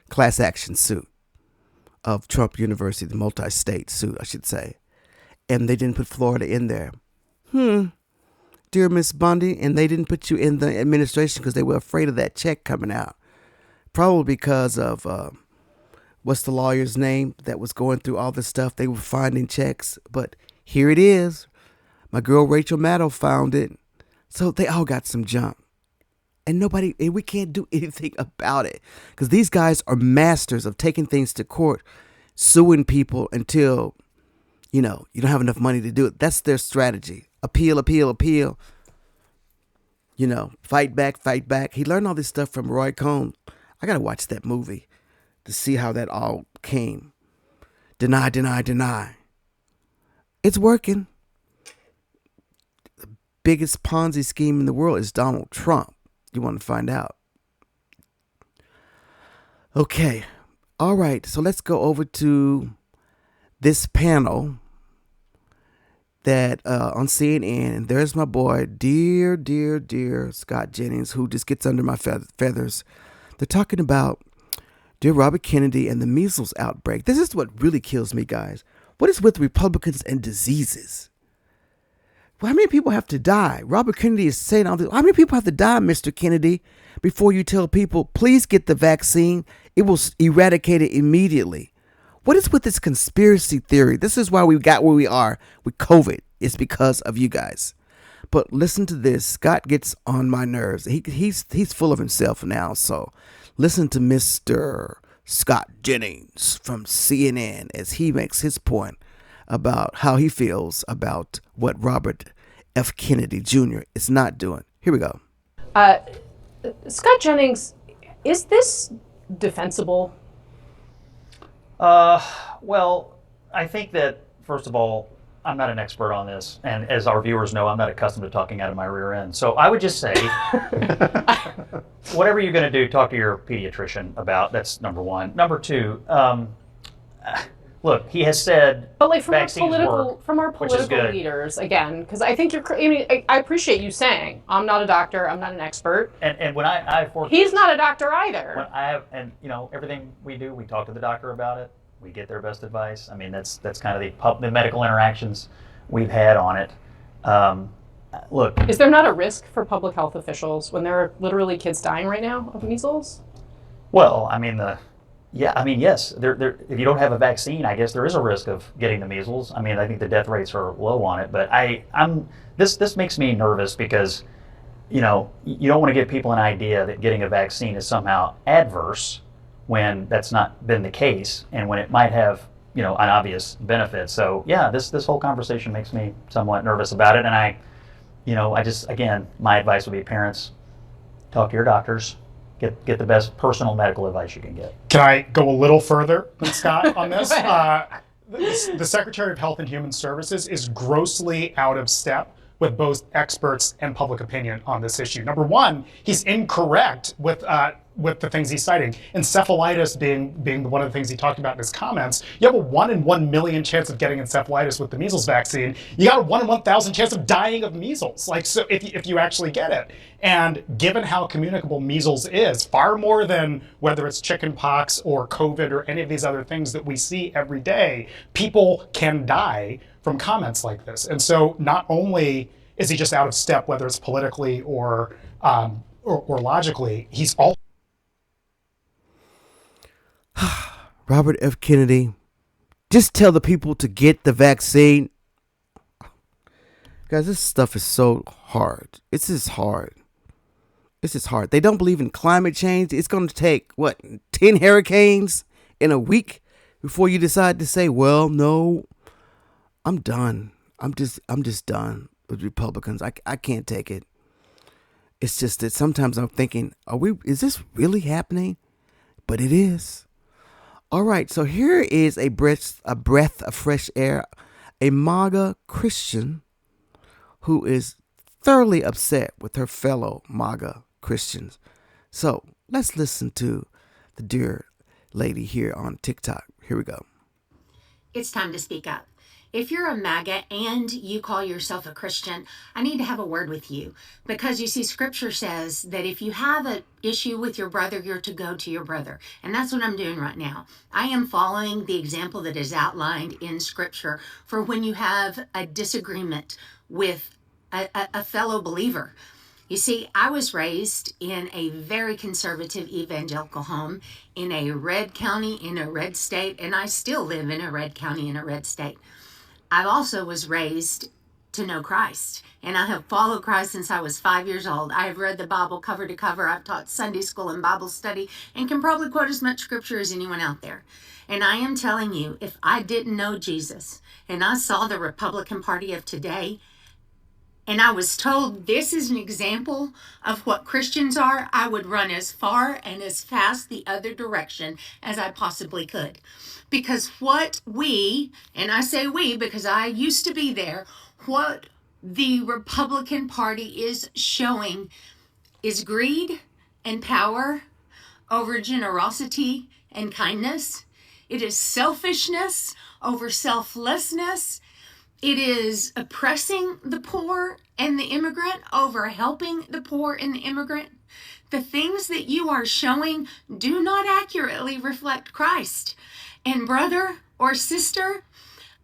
A: class action suit of Trump University, the multi-state suit, I should say. And they didn't put Florida in there. Dear Miss Bondi, and they didn't put you in the administration because they were afraid of that check coming out. Probably because of, what's the lawyer's name that was going through all this stuff? They were finding checks. But here it is. My girl Rachel Maddow found it. So they all got some junk. And we can't do anything about it. Because these guys are masters of taking things to court, suing people until, you don't have enough money to do it. That's their strategy. Appeal, appeal, appeal. Fight back, fight back. He learned all this stuff from Roy Cohn. I got to watch that movie to see how that all came. Deny, deny, deny. It's working. Biggest Ponzi scheme in the world is Donald Trump. You want to find out? Okay. All right. So let's go over to this panel that on CNN. And there's my boy, dear Scott Jennings, who just gets under my feathers. They're talking about dear Robert Kennedy and the measles outbreak. This is what really kills me, guys. What is with Republicans and diseases? Well, how many people have to die? Robert Kennedy is saying all this. How many people have to die, Mr. Kennedy, before you tell people, please get the vaccine? It will eradicate it immediately. What is with this conspiracy theory? This is why we got where we are with COVID. It's because of you guys. But listen to this. Scott gets on my nerves. He's full of himself now. So listen to Mr. Scott Jennings from CNN as he makes his point about how he feels about what Robert F. Kennedy Jr. is not doing. Here we go.
L: Scott Jennings, is this defensible?
M: Well, I think that, first of all, I'm not an expert on this. And as our viewers know, I'm not accustomed to talking out of my rear end. So I would just say, whatever you're going to do, talk to your pediatrician about. That's number one. Number two, look, he has said
L: but like from
M: vaccines work,
L: from our political leaders, again, because I think I appreciate you saying, I'm not a doctor, I'm not an expert.
M: And when I
L: he's not a doctor either.
M: When I have, and everything we do, we talk to the doctor about it. We get their best advice. I mean, that's kind of the medical interactions we've had on it. Look,
L: is there not a risk for public health officials when there are literally kids dying right now of measles?
M: Well, I mean, yes. If you don't have a vaccine, I guess there is a risk of getting the measles. I mean, I think the death rates are low on it, but this makes me nervous because, you don't want to give people an idea that getting a vaccine is somehow adverse when that's not been the case, and when it might have, an obvious benefit. So yeah, this whole conversation makes me somewhat nervous about it, and I just, again, my advice would be, parents, talk to your doctors. Get the best personal medical advice you can get.
N: Can I go a little further than Scott on this? The Secretary of Health and Human Services is grossly out of step with both experts and public opinion on this issue. Number one, he's incorrect with with the things he's citing. Encephalitis being one of the things he talked about in his comments. You have a 1 in 1 million chance of getting encephalitis with the measles vaccine. You got a 1 in 1,000 chance of dying of measles. Like, so if you actually get it. And given how communicable measles is, far more than whether it's chicken pox or COVID or any of these other things that we see every day, people can die from comments like this. And so not only is he just out of step, whether it's politically or logically, he's all.
A: Robert F. Kennedy, just tell the people to get the vaccine. Guys, this stuff is so hard. It's just hard. It's just hard. They don't believe in climate change. It's going to take, 10 hurricanes in a week before you decide to say, well, no, I'm done. I'm just done with Republicans. I can't take it. It's just that sometimes I'm thinking, is this really happening? But it is. All right, so here is a breath of fresh air. A MAGA Christian who is thoroughly upset with her fellow MAGA Christians. So let's listen to the dear lady here on TikTok. Here we go.
O: It's time to speak up. If you're a MAGA and you call yourself a Christian, I need to have a word with you, because you see, Scripture says that if you have an issue with your brother, you're to go to your brother. And that's what I'm doing right now. I am following the example that is outlined in Scripture for when you have a disagreement with a fellow believer. You see, I was raised in a very conservative evangelical home in a red county, in a red state, and I still live in a red county, in a red state. I also was raised to know Christ, and I have followed Christ since I was 5 years old. I have read the Bible cover to cover. I've taught Sunday school and Bible study and can probably quote as much scripture as anyone out there. And I am telling you, if I didn't know Jesus and I saw the Republican Party of today, and I was told this is an example of what Christians are, I would run as far and as fast the other direction as I possibly could. Because what we, and I say we because I used to be there, what the Republican Party is showing is greed and power over generosity and kindness. It is selfishness over selflessness. It is oppressing the poor and the immigrant over helping the poor and the immigrant. The things that you are showing do not accurately reflect Christ. And brother or sister,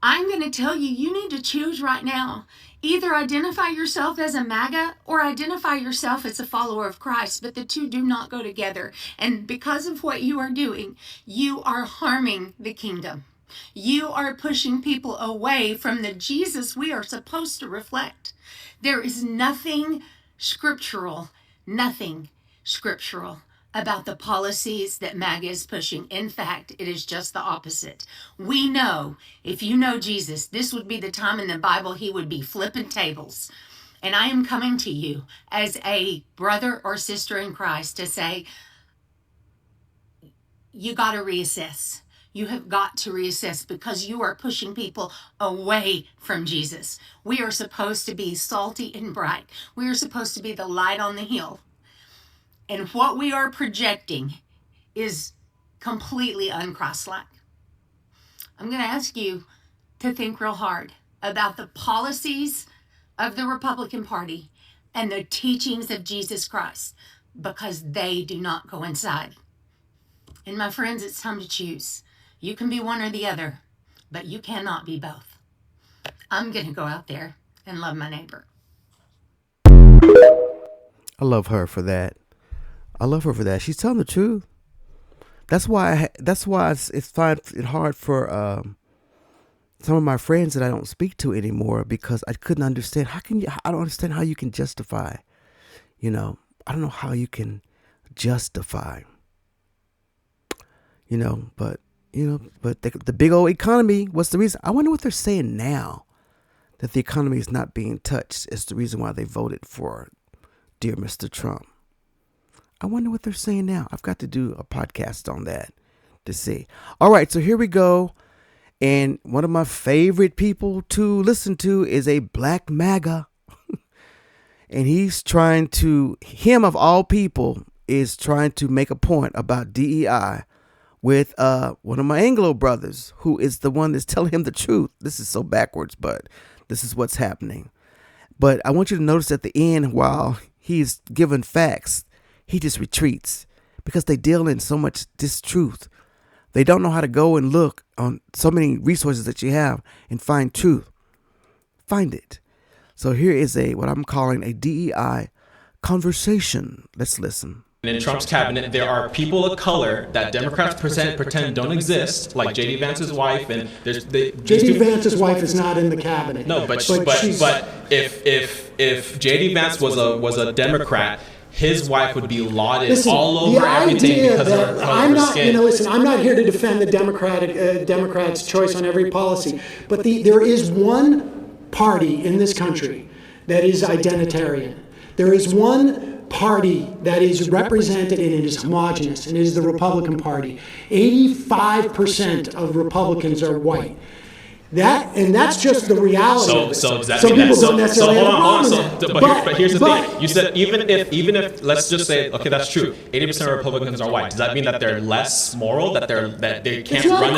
O: I'm going to tell you, you need to choose right now. Either identify yourself as a MAGA or identify yourself as a follower of Christ, but the two do not go together. And because of what you are doing, you are harming the kingdom. You are pushing people away from the Jesus we are supposed to reflect. There is nothing scriptural about the policies that MAGA is pushing. In fact, it is just the opposite. We know, if you know Jesus, this would be the time in the Bible he would be flipping tables. And I am coming to you as a brother or sister in Christ to say, you got to reassess. You have got to reassess, because you are pushing people away from Jesus. We are supposed to be salty and bright. We are supposed to be the light on the hill. And what we are projecting is completely unchrist-like. I'm going to ask you to think real hard about the policies of the Republican Party and the teachings of Jesus Christ, because they do not coincide. And my friends, it's time to choose. You can be one or the other, but you cannot be both. I'm going to go out there and love my neighbor.
A: I love her for that. She's telling the truth. That's why it's hard for some of my friends that I don't speak to anymore, because I couldn't understand. I don't understand how you can justify. I don't know how you can justify. But the big old economy. What's the reason? I wonder what they're saying now, that the economy is not being touched is the reason why they voted for dear Mr. Trump. I wonder what they're saying now. I've got to do a podcast on that to see. All right, so here we go. And one of my favorite people to listen to is a black MAGA. And he's trying to, him of all people, is trying to make a point about DEI with one of my Anglo brothers, who is the one that's telling him the truth. This is so backwards, but this is what's happening. But I want you to notice at the end, while he's given facts, he just retreats because they deal in so much distruth. They don't know how to go and look on so many resources that you have and find truth. Find it. So here is what I'm calling a DEI conversation. Let's listen.
P: In Trump's cabinet, there are people of color that Democrats pretend don't exist, like J.D. Vance's wife, and
Q: J.D. Vance's wife is not in the cabinet.
P: No, but if J.D. Vance was a Democrat, his wife would be lauded all over everything because of her skin.
Q: Listen, I'm not here to defend the Democrats' choice on every policy, but there is one party in this country that is identitarian. There is one party that is represented and it is homogenous, and it is the Republican Party. 85% of Republicans are white. That's just the reality.
P: So does that mean that? So hold on. But here's the thing. You said even if let's just say, okay, that's true. 80% of Republicans are white. Does that mean that they're less moral? That they can't run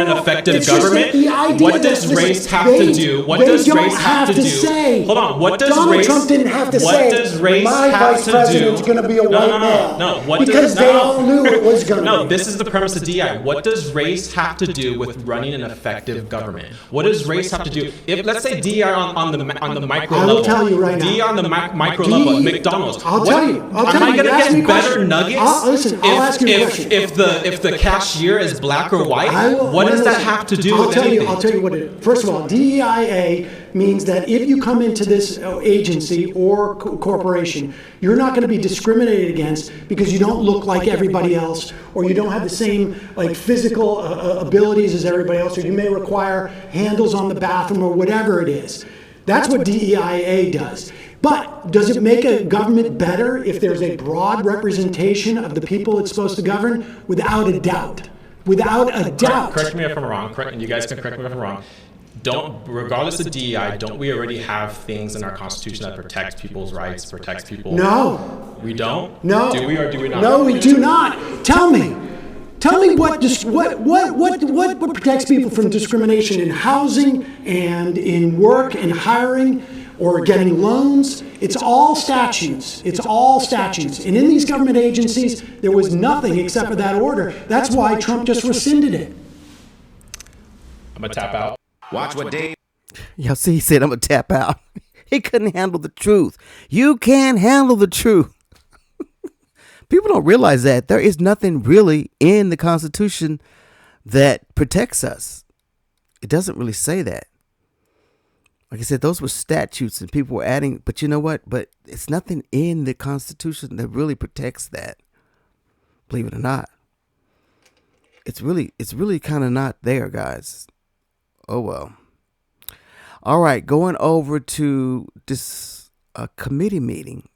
P: an effective government? What does race have to do? What does race have to do? Hold on. What does
Q: Donald Trump didn't have to say my vice president's going to be a white male.
P: No.
Q: Because they all knew it was going to be.
P: No, this is the premise of DI. What does race have to do with running an effective government? What does race have to do? If let's say DEI on the micro level, I will tell you right now. DEI on the micro level at McDonald's.
Q: I'll tell you.
P: Am I going to get better nuggets?
Q: I'll ask you a question.
P: If the cashier is black or white, what does that have to do with anything?
Q: I'll tell you what it is. First of all, DEIA means that if you come into this agency or corporation, you're not going to be discriminated against because you don't look like everybody else, or you don't have the same physical abilities as everybody else, or you may require handles on the bathroom or whatever it is. That's what DEIA does. But does it make a government better if there's a broad representation of the people it's supposed to govern? Without a doubt. Without a doubt.
P: Correct me if I'm wrong. You guys can correct me if I'm wrong. Regardless of DEI, don't we already have things in our Constitution that protects people's rights, protects people?
Q: No.
P: We don't?
Q: No.
P: Do we or do we not?
Q: No, we do not. Tell me what protects people from discrimination in housing and in work and hiring or getting loans. It's all statutes. It's all statutes. And in these government agencies, there was nothing except for that order. That's why Trump just rescinded it.
P: I'm going to tap out.
R: Watch what Dave.
A: Y'all see, he said, I'm going to tap out. He couldn't handle the truth. You can't handle the truth. People don't realize that there is nothing really in the Constitution that protects us. It doesn't really say that. Like I said, those were statutes and people were adding, but you know what? But it's nothing in the Constitution that really protects that. Believe it or not. It's really kind of not there, guys. Oh, well. All right, going over to this committee meeting.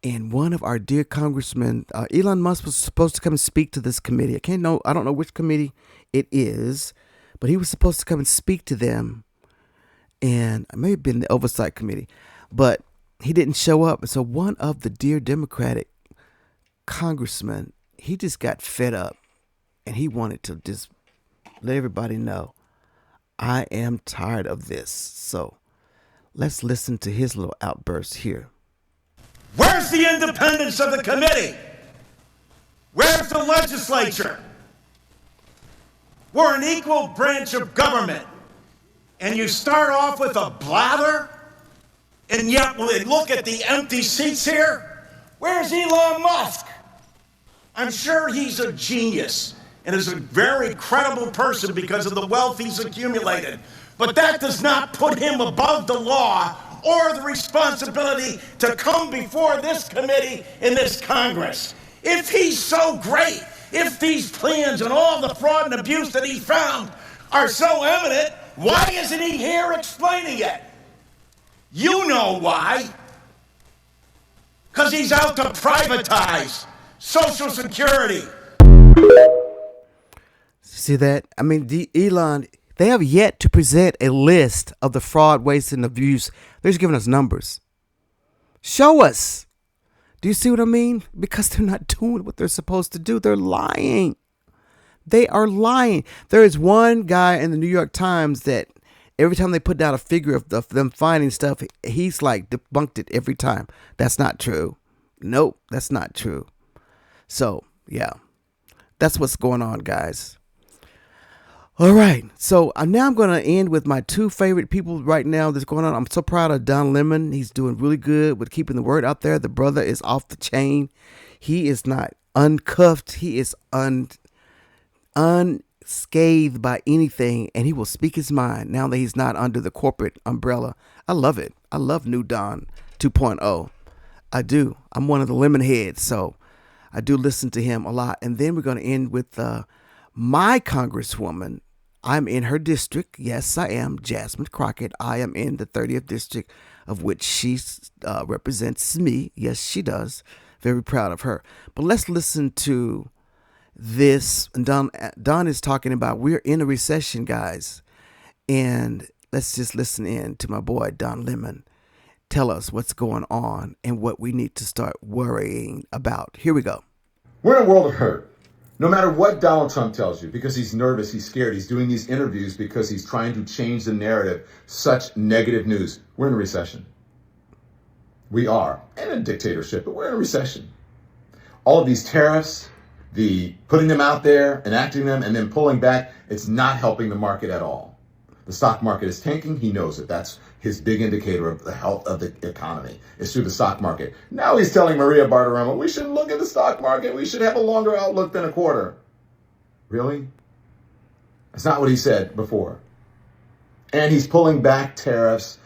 A: And one of our dear congressmen, Elon Musk, was supposed to come and speak to this committee. I don't know which committee it is, but he was supposed to come and speak to them. And it may have been the oversight committee, but he didn't show up. So one of the dear Democratic congressmen, he just got fed up and he wanted to just let everybody know, I am tired of this. So let's listen to his little outburst here.
S: Where's the independence of the committee? Where's the legislature? We're an equal branch of government. And you start off with a blather, and yet when we look at the empty seats here, where's Elon Musk? I'm sure he's a genius and is a very credible person because of the wealth he's accumulated. But that does not put him above the law or the responsibility to come before this committee in this Congress. If he's so great, if these plans and all the fraud and abuse that he found are so evident, why isn't he here explaining it? You know why. Because he's out to privatize Social Security.
A: See that? I mean, Elon, they have yet to present a list of the fraud, waste, and abuse. They're just giving us numbers. Show us. Do you see what I mean? Because they're not doing what they're supposed to do. They're lying. They are lying. There is one guy in the New York Times that every time they put down a figure of them finding stuff, he's like debunked it every time. That's not true. Nope, that's not true. So, yeah, that's what's going on, guys. All right, so now I'm going to end with my two favorite people right now that's going on. I'm so proud of Don Lemon. He's doing really good with keeping the word out there. The brother is off the chain. He is not uncuffed. He is unscathed by anything, and he will speak his mind now that he's not under the corporate umbrella. I love it. I love New Don 2.0. I do. I'm one of the lemon heads, so I do listen to him a lot. And then we're going to end with my congresswoman. I'm in her district. Yes, I am. Jasmine Crockett. I am in the 30th district, of which she represents me. Yes, she does. Very proud of her. But let's listen to this. And Don is talking about we're in a recession, guys. And let's just listen in to my boy, Don Lemon, tell us what's going on and what we need to start worrying about. Here we go.
R: We're in a world of hurt. No matter what Donald Trump tells you, because he's nervous, he's scared, he's doing these interviews because he's trying to change the narrative, such negative news. We're in a recession. We are. In a dictatorship, but we're in a recession. All of these tariffs, the putting them out there, enacting them, and then pulling back, it's not helping the market at all. The stock market is tanking. He knows it. That's his big indicator of the health of the economy is through the stock market. Now he's telling Maria Bartiromo, we should look at the stock market. We should have a longer outlook than a quarter. Really? That's not what he said before. And he's pulling back tariffs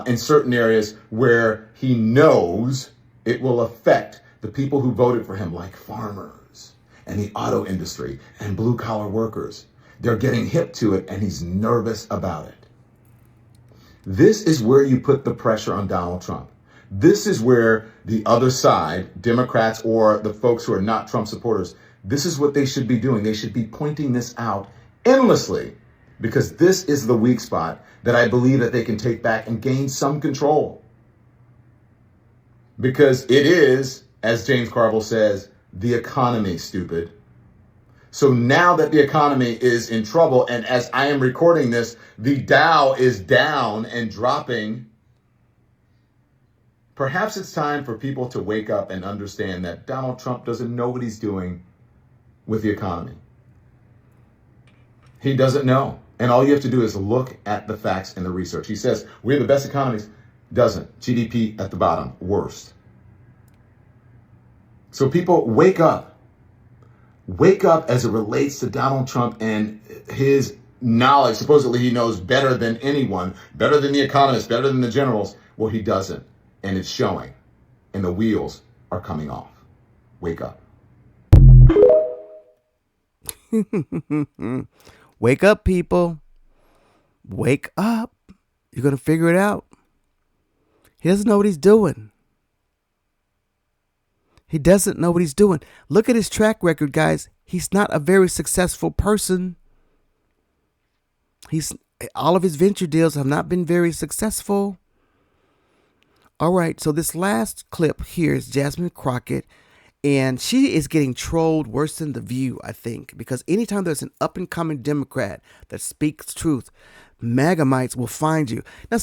R: in certain areas where he knows it will affect the people who voted for him, like farmers and the auto industry and blue collar workers. They're getting hip to it, and he's nervous about it. This is where you put the pressure on Donald Trump. This is where the other side, Democrats or the folks who are not Trump supporters, this is what they should be doing. They should be pointing this out endlessly, because this is the weak spot that I believe that they can take back and gain some control. Because it is, as James Carville says, the economy, stupid. So now that the economy is in trouble, and as I am recording this, the Dow is down and dropping, perhaps it's time for people to wake up and understand that Donald Trump doesn't know what he's doing with the economy. He doesn't know. And all you have to do is look at the facts and the research. He says, we have the best economies. Doesn't. GDP at the bottom. Worst. So people, wake up. Wake up as it relates to Donald Trump and his knowledge. Supposedly he knows better than anyone, better than the economists, better than the generals. Well, he doesn't. And it's showing. And the wheels are coming off. Wake up.
A: Wake up, people. Wake up. You're going to figure it out. He doesn't know what he's doing. He doesn't know what he's doing. Look at his track record, guys. He's not a very successful person. All of his venture deals have not been very successful. All right, so this last clip here is Jasmine Crockett, and she is getting trolled worse than The View, I think, because anytime there's an up-and-coming Democrat that speaks truth, MAGA-mites will find you. Now,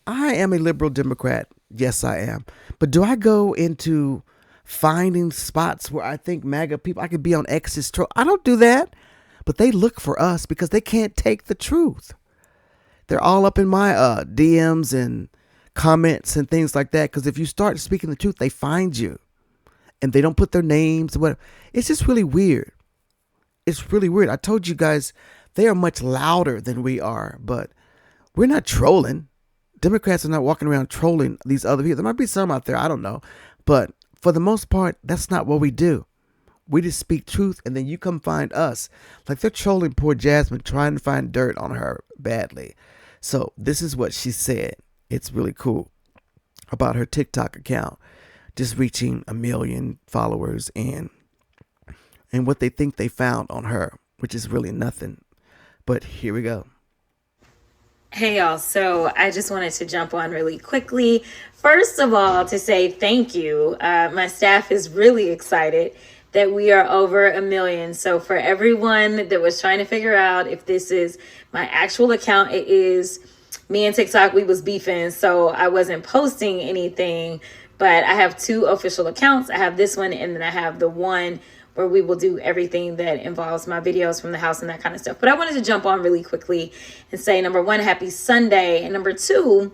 A: I am a liberal Democrat. Yes, I am. But do I go into finding spots where I think MAGA people, I could be on X's troll? I don't do that. But they look for us because they can't take the truth. They're all up in my DMs and comments and things like that. Because if you start speaking the truth, they find you. And they don't put their names or whatever. It's just really weird. It's really weird. I told you guys, they are much louder than we are. But we're not trolling. Democrats are not walking around trolling these other people. There might be some out there, I don't know. But for the most part, that's not what we do. We just speak truth, and then you come find us. Like they're trolling poor Jasmine, trying to find dirt on her badly. So this is what she said. It's really cool about her TikTok account just reaching 1 million followers and what they think they found on her, which is really nothing. But here we go.
T: Hey y'all, so I just wanted to jump on really quickly. First of all, to say thank you. My staff is really excited that we are over 1 million. So for everyone that was trying to figure out if this is my actual account, it is. Me and TikTok, we was beefing, so I wasn't posting anything, but I have 2 official accounts. I have this one, and then I have the one where we will do everything that involves my videos from the house and that kind of stuff. But I wanted to jump on really quickly and say, number 1, happy Sunday. And number 2,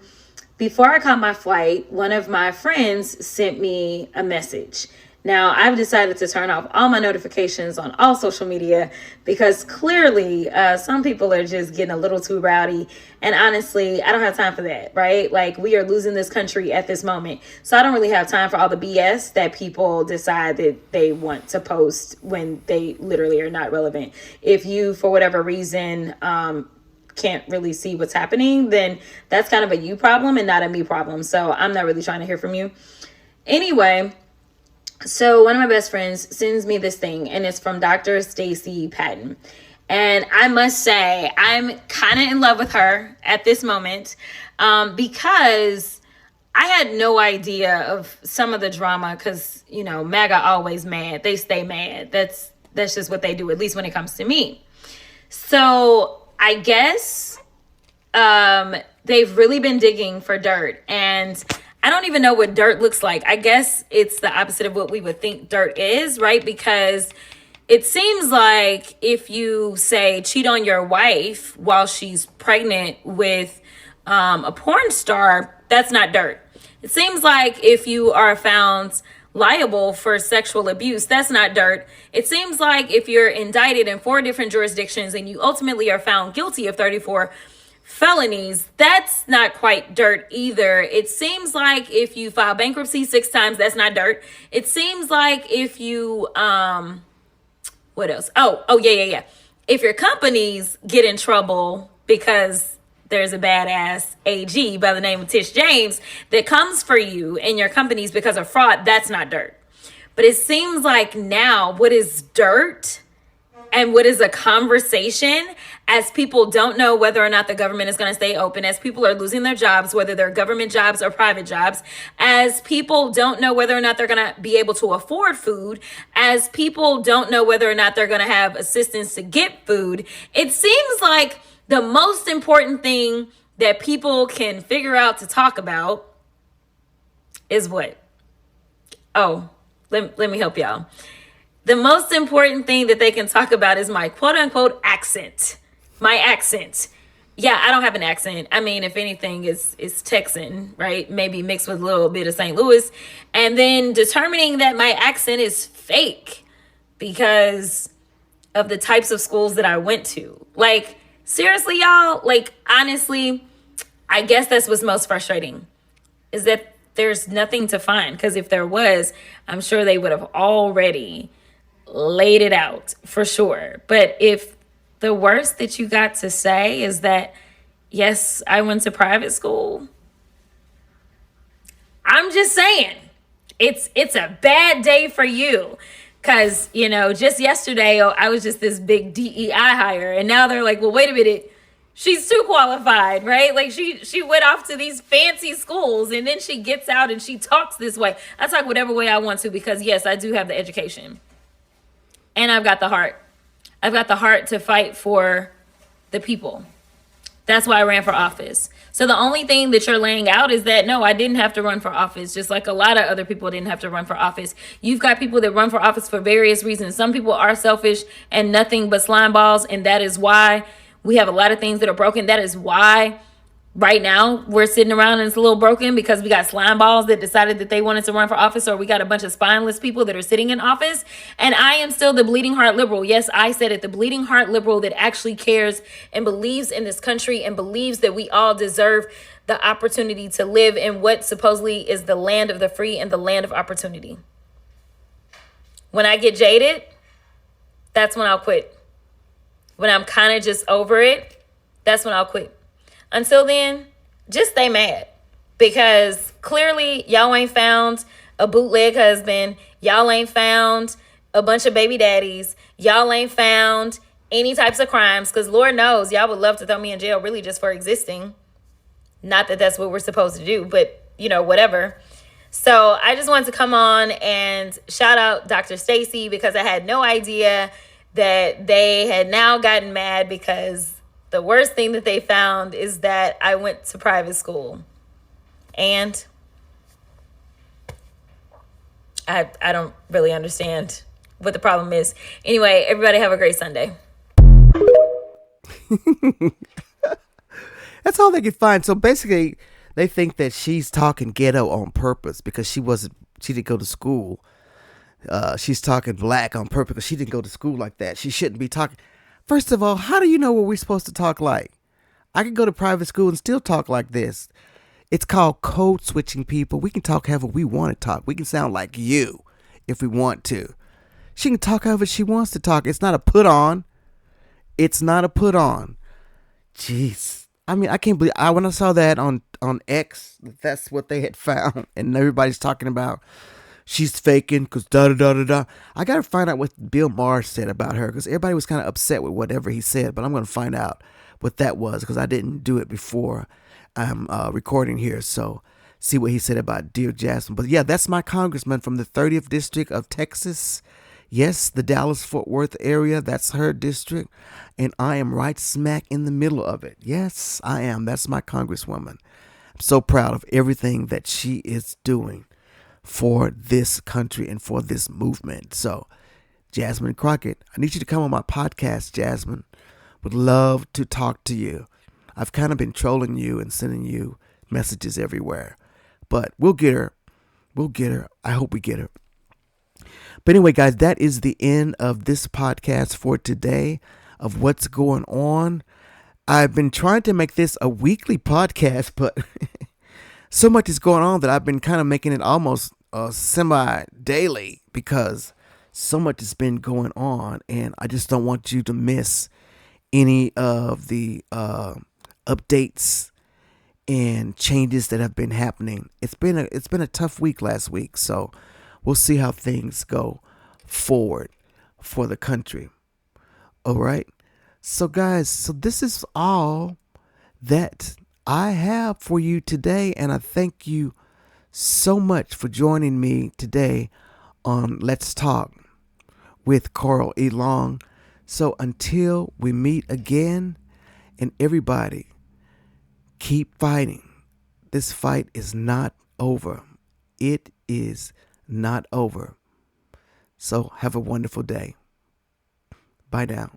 T: before I caught my flight, one of my friends sent me a message. Now, I've decided to turn off all my notifications on all social media because clearly some people are just getting a little too rowdy. And honestly, I don't have time for that, right? Like, we are losing this country at this moment. So I don't really have time for all the BS that people decide that they want to post when they literally are not relevant. If you, for whatever reason, can't really see what's happening, then that's kind of a you problem and not a me problem. So I'm not really trying to hear from you. Anyway, so one of my best friends sends me this thing, and it's from Dr. Stacy Patton. And I must say, I'm kind of in love with her at this moment because I had no idea of some of the drama because, you know, MAGA always mad. They stay mad. That's just what they do, at least when it comes to me. So I guess they've really been digging for dirt, and I don't even know what dirt looks like. I guess it's the opposite of what we would think dirt is, right? Because it seems like if you say cheat on your wife while she's pregnant with a porn star, that's not dirt. It seems like if you are found liable for sexual abuse, that's not dirt. It seems like if you're indicted in 4 different jurisdictions and you ultimately are found guilty of 34 felonies, that's not quite dirt either. It seems like if you file bankruptcy 6 times, that's not dirt. It seems like if you what else? Oh yeah. If your companies get in trouble because there's a badass AG by the name of Tish James that comes for you and your companies because of fraud, that's not dirt. But it seems like now what is dirt and what is a conversation, as people don't know whether or not the government is going to stay open, as people are losing their jobs, whether they're government jobs or private jobs, as people don't know whether or not they're going to be able to afford food, as people don't know whether or not they're going to have assistance to get food. It seems like the most important thing that people can figure out to talk about is what? Oh, let me help y'all. The most important thing that they can talk about is my quote unquote accent. My accent. Yeah, I don't have an accent. I mean, if anything, it's Texan, right? Maybe mixed with a little bit of St. Louis. And then determining that my accent is fake because of the types of schools that I went to. Like, seriously, y'all, like, honestly, I guess that's what's most frustrating is that there's nothing to find. Because if there was, I'm sure they would have already laid it out for sure. But if the worst that you got to say is that, yes, I went to private school, I'm just saying it's a bad day for you. Because, you know, just yesterday, I was just this big DEI hire. And now they're like, well, wait a minute. She's too qualified, right? Like she went off to these fancy schools and then she gets out and she talks this way. I talk whatever way I want to because, yes, I do have the education. And I've got the heart. I've got the heart to fight for the people. That's why I ran for office. So the only thing that you're laying out is that, no, I didn't have to run for office, just like a lot of other people didn't have to run for office. You've got people that run for office for various reasons. Some people are selfish and nothing but slime balls, and that is why we have a lot of things that are broken. That is why right now we're sitting around and it's a little broken because we got slime balls that decided that they wanted to run for office, or we got a bunch of spineless people that are sitting in office. And I am still the bleeding heart liberal. Yes, I said it, the bleeding heart liberal that actually cares and believes in this country and believes that we all deserve the opportunity to live in what supposedly is the land of the free and the land of opportunity. When I get jaded, that's when I'll quit. When I'm kind of just over it, that's when I'll quit. Until then, just stay mad because clearly y'all ain't found a bootleg husband. Y'all ain't found a bunch of baby daddies. Y'all ain't found any types of crimes, because Lord knows y'all would love to throw me in jail really just for existing. Not that that's what we're supposed to do, but whatever. So I just wanted to come on and shout out Dr. Stacy, because I had no idea that they had now gotten mad because the worst thing that they found is that I went to private school. And I don't really understand what the problem is. Anyway, everybody have a great Sunday.
A: That's all they could find. So basically, they think that she's talking ghetto on purpose because she didn't go to school. She's talking black on purpose because she didn't go to school like that. She shouldn't be talking. First of all, how do you know what we're supposed to talk like? I can go to private school and still talk like this. It's called code switching, people. We can talk however we want to talk. We can sound like you if we want to. She can talk however she wants to talk. It's not a put on. It's not a put on. Jeez. I mean, I can't believe when I saw that on X, that's what they had found. And everybody's talking about she's faking because da-da-da-da-da. I got to find out what Bill Maher said about her, because everybody was kind of upset with whatever he said. But I'm going to find out what that was, because I didn't do it before I'm recording here. So see what he said about Dear Jasmine. But yeah, that's my congressman from the 30th District of Texas. Yes, the Dallas-Fort Worth area. That's her district. And I am right smack in the middle of it. Yes, I am. That's my congresswoman. I'm so proud of everything that she is doing for this country and for this movement. So, Jasmine Crockett, I need you to come on my podcast, Jasmine. Would love to talk to you. I've kind of been trolling you and sending you messages everywhere. But we'll get her. We'll get her. I hope we get her. But anyway, guys, that is the end of this podcast for today of what's going on. I've been trying to make this a weekly podcast, but so much is going on that I've been kind of making it almost semi-daily, because so much has been going on, and I just don't want you to miss any of the updates and changes that have been happening. It's been a tough week last week, so we'll see how things go forward for the country. All right. So guys, so this is all that I have for you today, and I thank you so much for joining me today on Let's Talk with Carl E. Long. So until we meet again, and everybody, keep fighting. This fight is not over. It is not over. So have a wonderful day. Bye now.